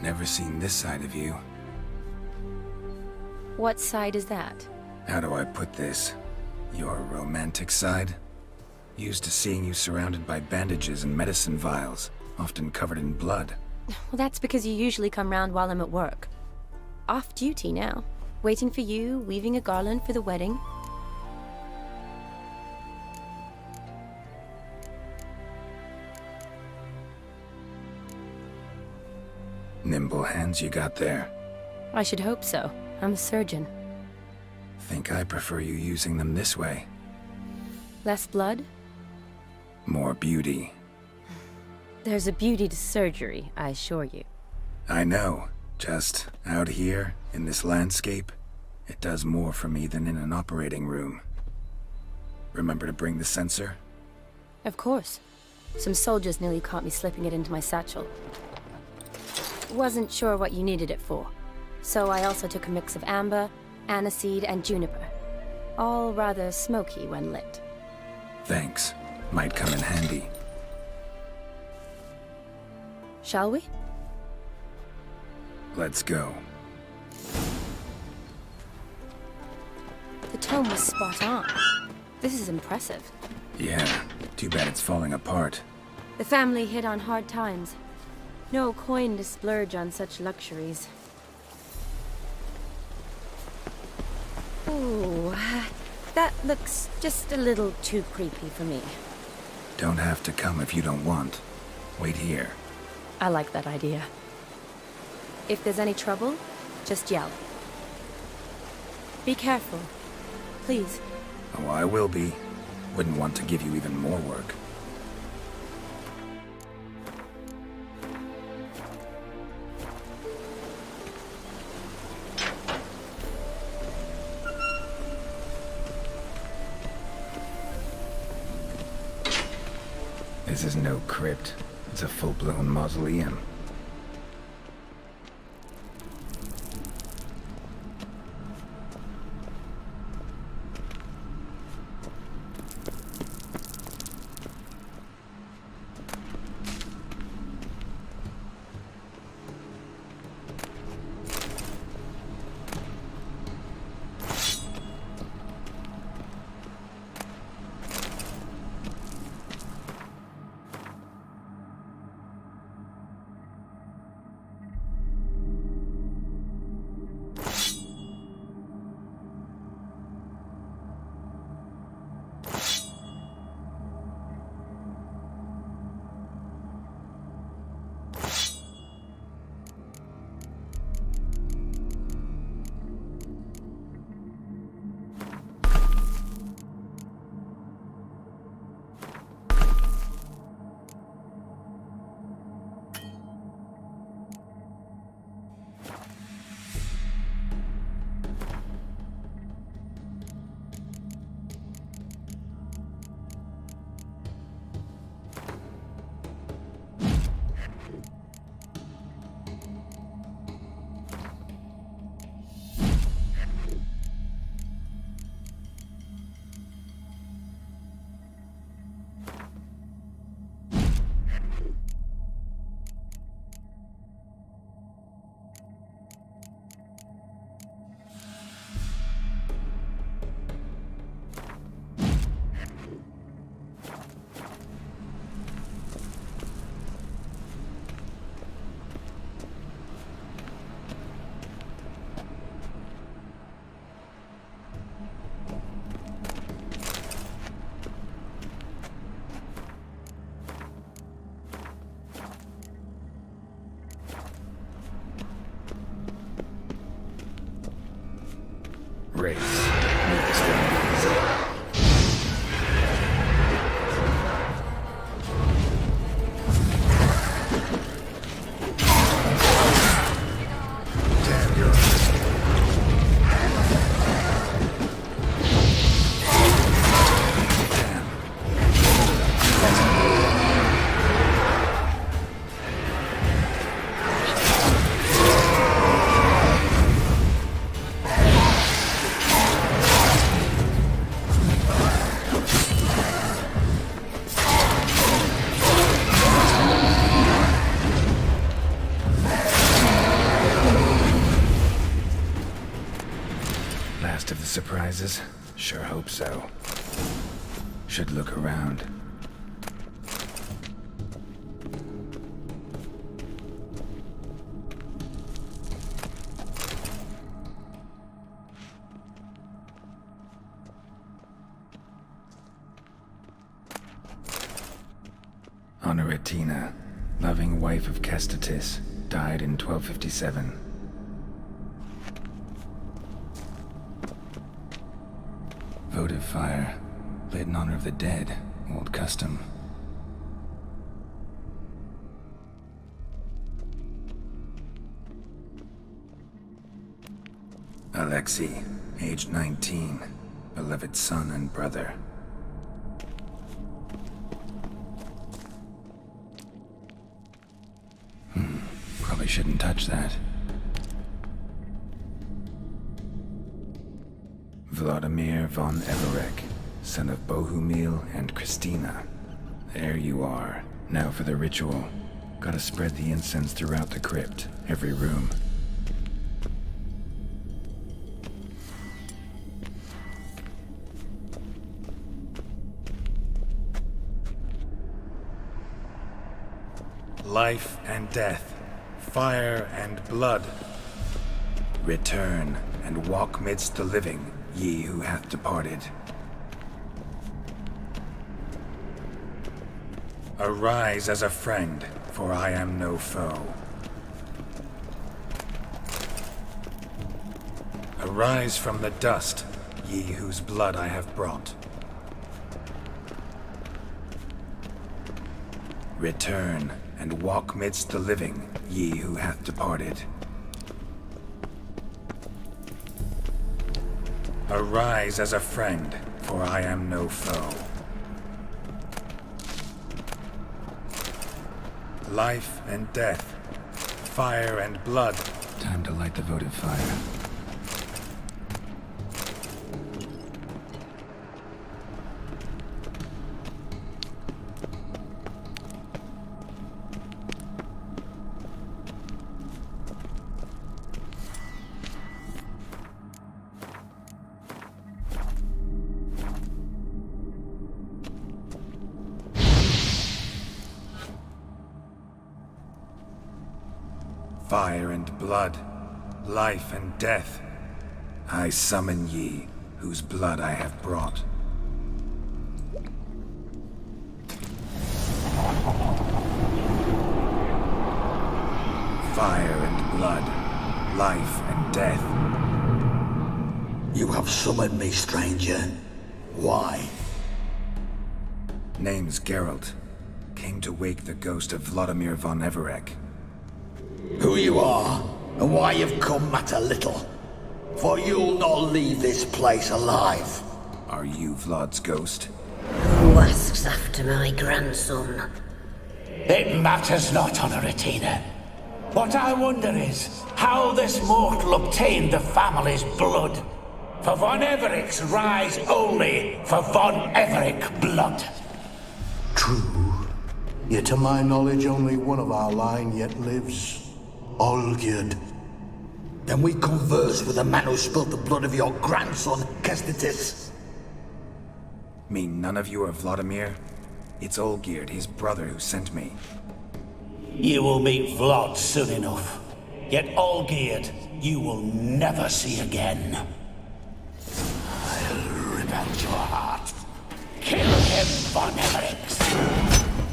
Never seen this side of you. What side is that? How do I put this? Your romantic side? Used to seeing you surrounded by bandages and medicine vials, often covered in blood. Well, that's because you usually come round while I'm at work. Off duty now. Waiting for you, weaving a garland for the wedding. Nimble hands you got there. I should hope so. I'm a surgeon. Think I prefer you using them this way. Less blood? More beauty. There's a beauty to surgery, I assure you. I know. Just out here, in this landscape, it does more for me than in an operating room. Remember to bring the sensor? Of course. Some soldiers nearly caught me slipping it into my satchel. Wasn't sure what you needed it for, so I also took a mix of amber, aniseed, and juniper. All rather smoky when lit. Thanks. Might come in handy. Shall we? Let's go. The tome was spot on. This is impressive. Yeah, too bad it's falling apart. The family hit on hard times. No coin to splurge on such luxuries. Ooh, that looks just a little too creepy for me. Don't have to come if you don't want. Wait here. I like that idea. If there's any trouble, just yell. Be careful. Please. Oh, I will be. Wouldn't want to give you even more work. This is no crypt. It's a full-blown mausoleum. surprises? Sure hope so. Should look around. Honoratina, loving wife of Kestatis, died in 1257. Votive fire, lit in honor of the dead, old custom. Alexei, aged 19, beloved son and brother. Probably shouldn't touch that. Vladimir von Everek, son of Bohumil and Christina. There you are. Now for the ritual. Gotta spread the incense throughout the crypt, every room. Life and death, fire and blood. Return and walk midst the living, ye who hath departed. Arise as a friend, for I am no foe. Arise from the dust, ye whose blood I have brought. Return and walk midst the living, ye who hath departed. Arise as a friend, for I am no foe. Life and death, fire and blood. Time to light the votive fire. Fire and blood, life and death, I summon ye, whose blood I have brought. Fire and blood, life and death. You have summoned me, stranger. Why? Name's Geralt. Came to wake the ghost of Vladimir von Everek. Who you are, and why you've come matter little. For you'll not leave this place alive. Are you Vlad's ghost? Who asks after my grandson? It matters not, Honoratina. What I wonder is how this mortal obtained the family's blood. For von Everek's rise only for von Everek blood. True. Yet to my knowledge, only one of our line yet lives. Olgierd. Then we converse with the man who spilled the blood of your grandson, Kestatis. Mean none of you are Vladimir? It's Olgierd, his brother, who sent me. You will meet Vlad soon enough. Yet Olgierd, you will never see again. I'll rip out your heart. Kill him, von Evereks.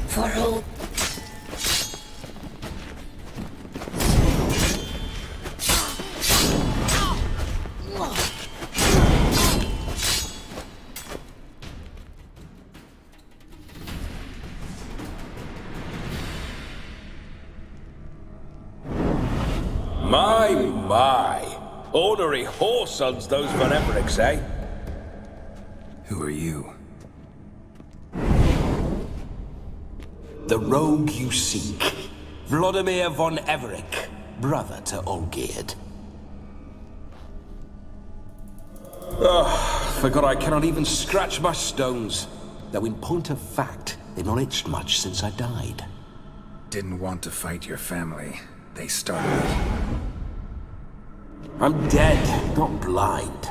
For all... My. Ornery whoresons those von Evereks, eh? Who are you? The rogue you seek. Vladimir von Everek, brother to Olgierd. Forgot I cannot even scratch my stones. Though in point of fact, they've not itched much since I died. Didn't want to fight your family. They started it. I'm dead, not blind.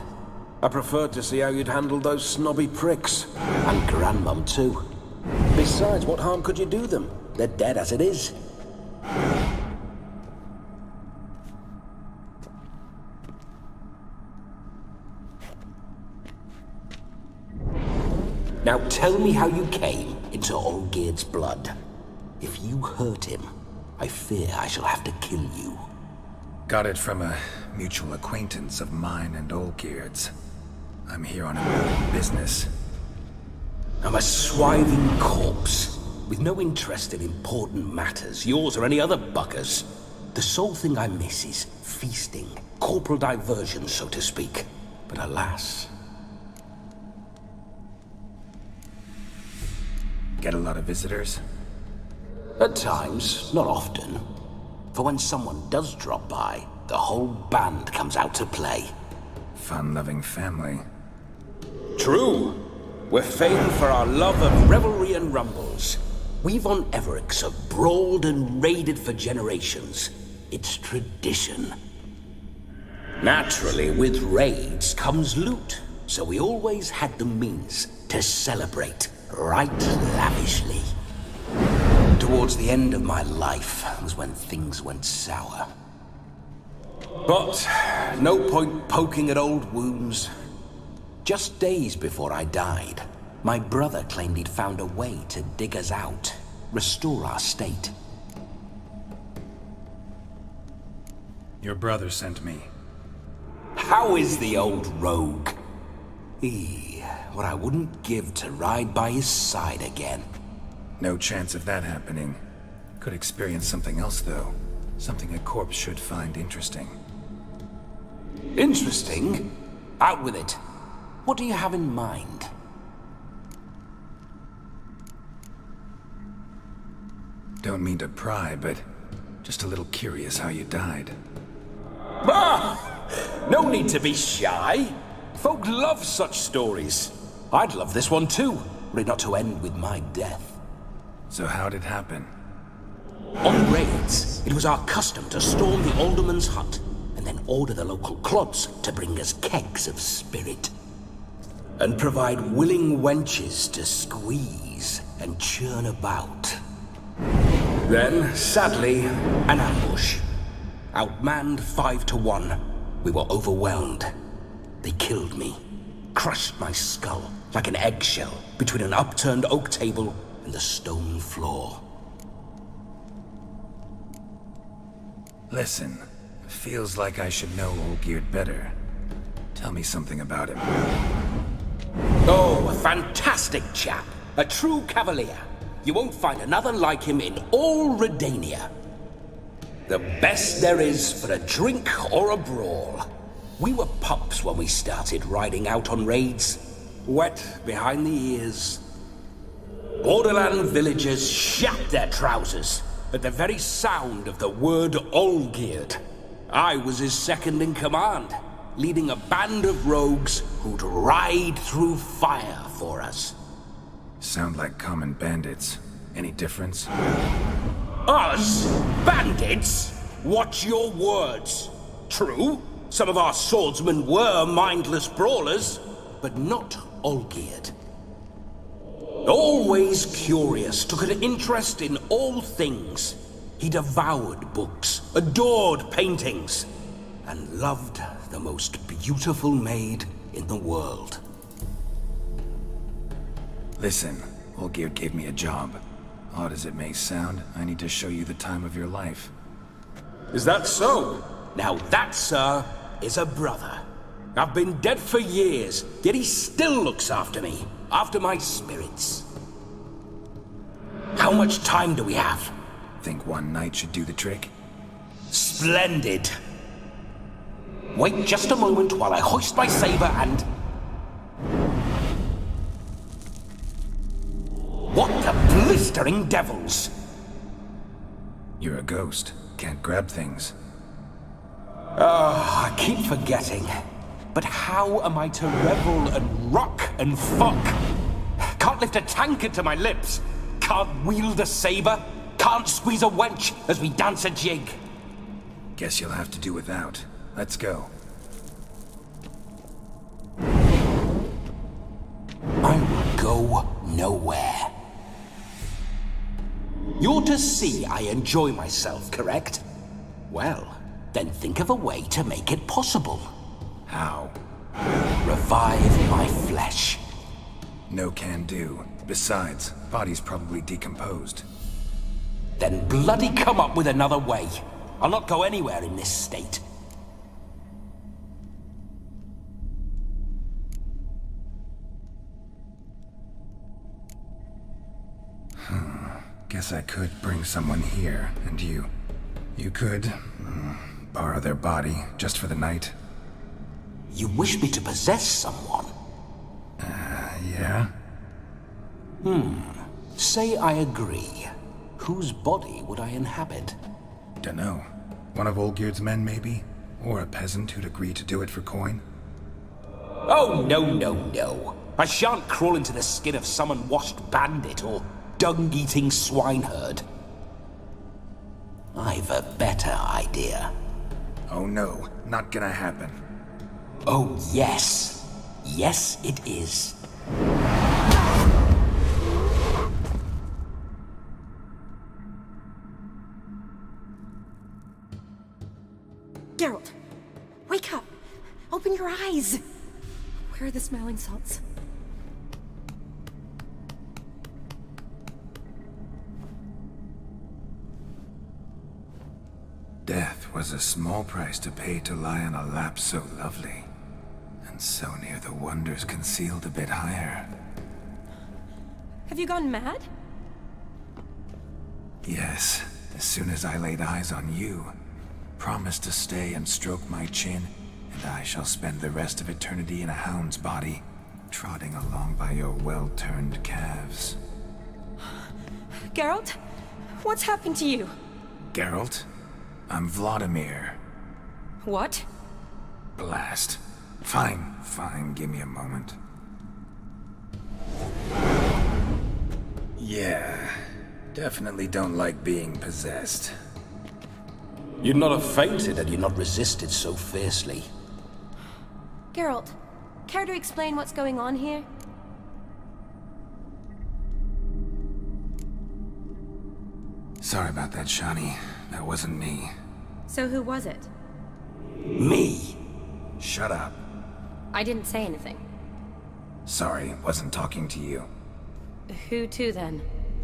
I preferred to see how you'd handled those snobby pricks. And Grandmum, too. Besides, what harm could you do them? They're dead as it is. Now tell me how you came into Olgierd's blood. If you hurt him, I fear I shall have to kill you. Got it from a mutual acquaintance of mine and Olgierd's. I'm here on important business. I'm a swiving corpse, with no interest in important matters, yours or any other buggers. The sole thing I miss is feasting, corporal diversion, so to speak. But alas... Get a lot of visitors? At times, not often. For when someone does drop by, the whole band comes out to play. Fun-loving family. True. We're famed for our love of revelry and rumbles. We Von Evericks have brawled and raided for generations. It's tradition. Naturally, with raids comes loot, so we always had the means to celebrate right lavishly. Towards the end of my life was when things went sour. But no point poking at old wounds. Just days before I died, my brother claimed he'd found a way to dig us out, restore our state. Your brother sent me. How is the old rogue? What I wouldn't give to ride by his side again. No chance of that happening. Could experience something else, though. Something a corpse should find interesting. Interesting? Out with it. What do you have in mind? Don't mean to pry, but just a little curious how you died. No need to be shy. Folk love such stories. I'd love this one too, were it not to end with my death. So how'd it happen? On raids, it was our custom to storm the alderman's hut and then order the local clods to bring us kegs of spirit. And provide willing wenches to squeeze and churn about. Then, sadly, an ambush. Outmanned 5-1, we were overwhelmed. They killed me, crushed my skull like an eggshell between an upturned oak table and the stone floor. Listen, feels like I should know Olgierd better. Tell me something about him. Oh, a fantastic chap. A true cavalier. You won't find another like him in all Redania. The best there is for a drink or a brawl. We were pups when we started riding out on raids. Wet behind the ears. Borderland villagers shat their trousers at the very sound of the word Olgierd. I was his second in command, leading a band of rogues who'd ride through fire for us. Sound like common bandits. Any difference? Us? Bandits? Watch your words. True, some of our swordsmen were mindless brawlers, but not Olgierd. Always curious, took an interest in all things. He devoured books, adored paintings, and loved the most beautiful maid in the world. Listen, Olgierd gave me a job. Odd as it may sound, I need to show you the time of your life. Is that so? Now that, sir, is a brother. I've been dead for years, yet he still looks after me, after my spirits. How much time do we have? Think one night should do the trick? Splendid. Wait just a moment while I hoist my saber and... What the blistering devils? You're a ghost. Can't grab things. I keep forgetting. But how am I to revel and rock and fuck? Can't lift a tankard to my lips. Can't wield a saber. Can't squeeze a wench as we dance a jig. Guess you'll have to do without. Let's go. go nowhere. You're to see I enjoy myself, correct? Well, then think of a way to make it possible. How? Revive my flesh. No can do. Besides, body's probably decomposed. Then bloody come up with another way. I'll not go anywhere in this state. Guess I could bring someone here, and you could borrow their body just for the night. You wish me to possess someone? Yeah? Say I agree. Whose body would I inhabit? Dunno. One of Olgierd's men, maybe? Or a peasant who'd agree to do it for coin? Oh, no. I shan't crawl into the skin of some unwashed bandit or dung-eating swineherd. I've a better idea. Oh no, not gonna happen. Oh, yes. Yes, it is. Geralt, wake up! Open your eyes! Where are the smelling salts? Death was a small price to pay to lie on a lap so lovely, and so near the wonders concealed a bit higher. Have you gone mad? Yes, as soon as I laid eyes on you, promised to stay and stroke my chin, and I shall spend the rest of eternity in a hound's body, trotting along by your well-turned calves. Geralt? What's happened to you? Geralt? I'm Vladimir. What? Blast. Fine, give me a moment. Yeah, definitely don't like being possessed. You'd not have fainted had you not resisted so fiercely. Geralt, care to explain what's going on here? Sorry about that, Shani. That wasn't me. So who was it? Me. Shut up. I didn't say anything. Sorry, wasn't talking to you. Who to then?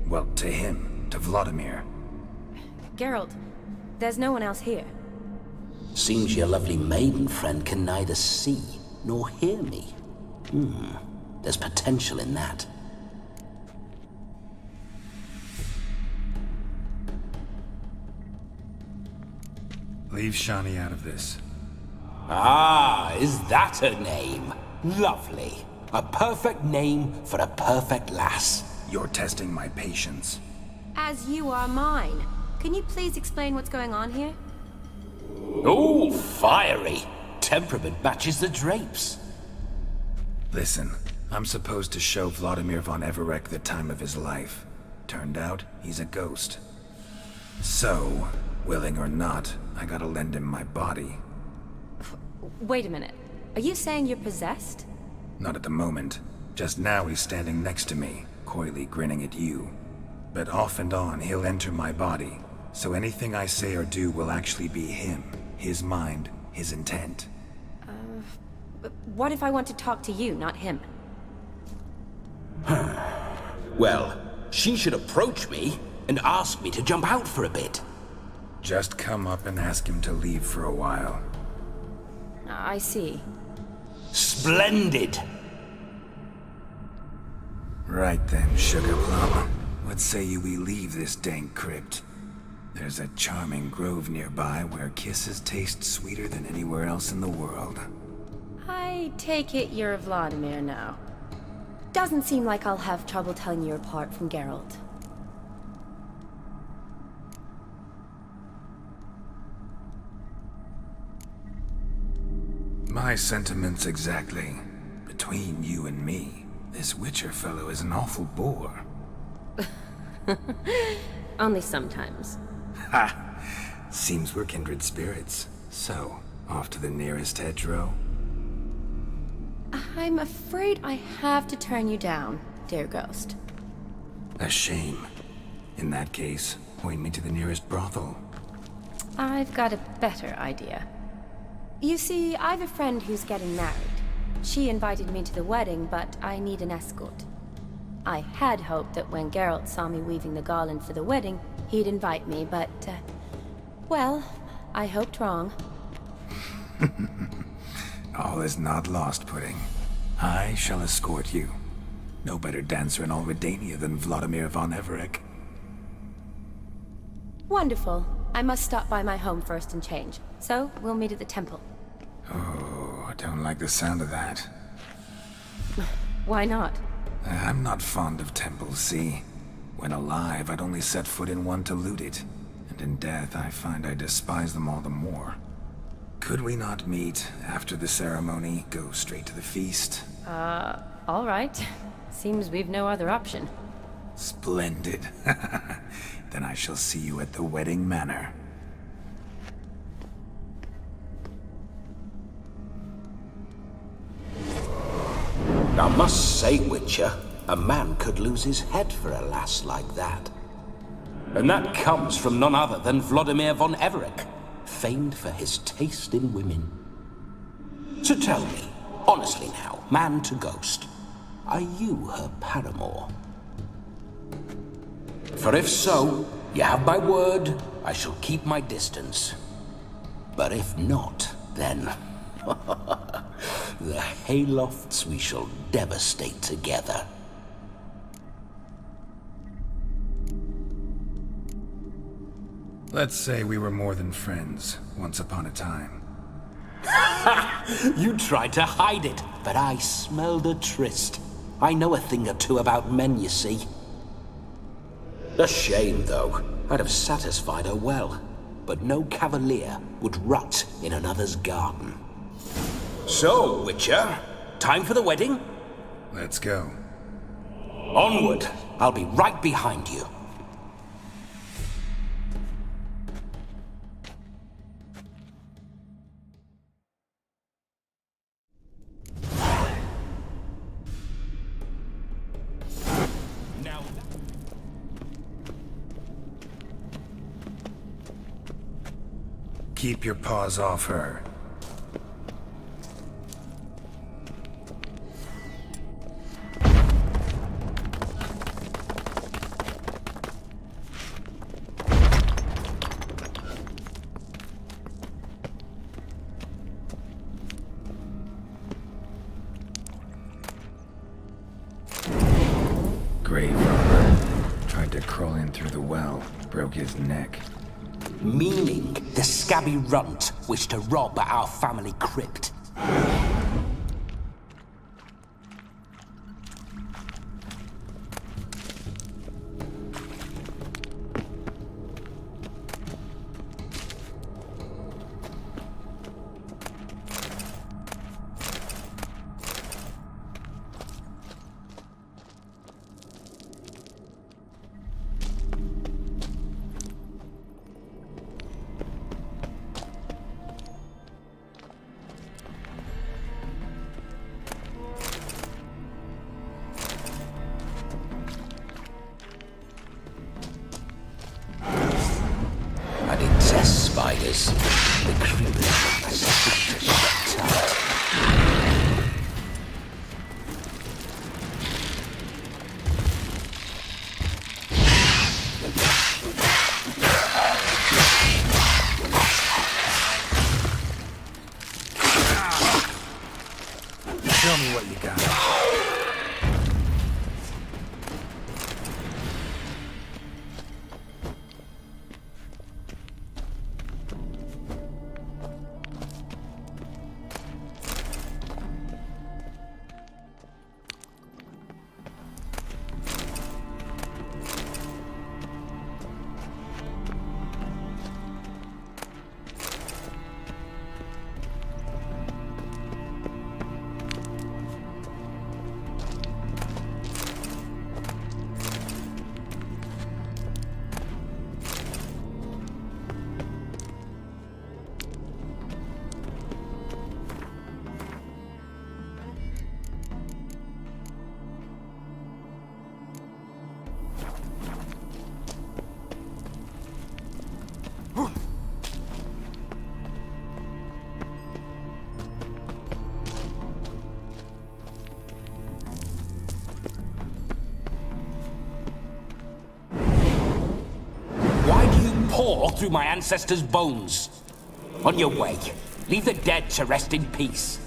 Well, to him. To Vladimir. Geralt, there's no one else here. Seems your lovely maiden friend can neither see nor hear me. There's potential in that. Leave Shani out of this. Ah, is that her name? Lovely. A perfect name for a perfect lass. You're testing my patience. As you are mine. Can you please explain what's going on here? Oh, fiery. Temperament matches the drapes. Listen, I'm supposed to show Vladimir von Everec the time of his life. Turned out, he's a ghost. So, willing or not, I gotta lend him my body. Wait a minute. Are you saying you're possessed? Not at the moment. Just now he's standing next to me, coyly grinning at you. But off and on, he'll enter my body. So anything I say or do will actually be him. His mind, his intent. What if I want to talk to you, not him? Well, she should approach me and ask me to jump out for a bit. Just come up and ask him to leave for a while. I see. Splendid! Right then, Sugar Plum. What say you we leave this dank crypt? There's a charming grove nearby where kisses taste sweeter than anywhere else in the world. I take it you're Vladimir now. Doesn't seem like I'll have trouble telling you apart from Geralt. My sentiments exactly. Between you and me, this Witcher fellow is an awful bore. Only sometimes. Ha! Seems we're kindred spirits. So, off to the nearest hedgerow? I'm afraid I have to turn you down. dear ghost. A shame. In that case, point me to the nearest brothel. I've got a better idea. You see, I've a friend who's getting married. She invited me to the wedding, but I need an escort. I had hoped that when Geralt saw me weaving the garland for the wedding, he'd invite me, but, well, I hoped wrong. All is not lost, Pudding. I shall escort you. No better dancer in all Redania than Vladimir von Everett. Wonderful. I must stop by my home first and change, so we'll meet at the temple. Oh, I don't like the sound of that. Why not? I'm not fond of temples, see? When alive, I'd only set foot in one to loot it. And in death, I find I despise them all the more. Could we not meet after the ceremony, go straight to the feast? All right. Seems we've no other option. Splendid. Then I shall see you at the wedding manor. I must say, Witcher, a man could lose his head for a lass like that. And that comes from none other than Vladimir von Everett, famed for his taste in women. So tell me, honestly now, man to ghost, are you her paramour? For if so, you have my word, I shall keep my distance. But if not, then... the haylofts we shall devastate together. Let's say we were more than friends, once upon a time. You tried to hide it, but I smelled a tryst. I know a thing or two about men, you see. A shame, though. I'd have satisfied her well, but no cavalier would rot in another's garden. So, Witcher, time for the wedding? Let's go. Onward! I'll be right behind you. Keep your paws off her. Grave robber. Tried to crawl in through the well, broke his neck. Meaning the scabby runt wished to rob our family crypt. Spiders. The creepers are shut tight. Show me what you got. tore through my ancestors' bones. On your way, leave the dead to rest in peace.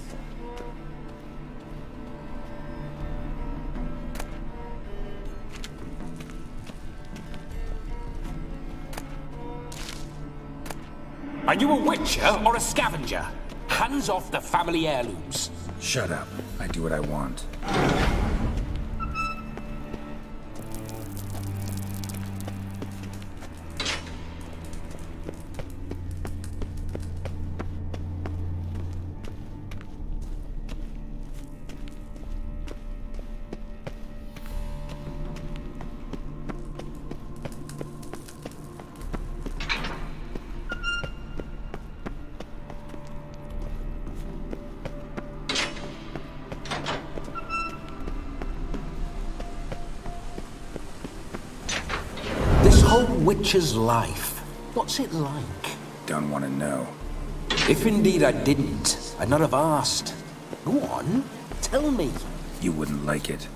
Are you a witcher or a scavenger? Hands off the family heirlooms. Shut up. I do what I want. This whole witcher's life, what's it like? Don't want to know. If indeed I didn't, I'd not have asked. Go on, tell me. You wouldn't like it.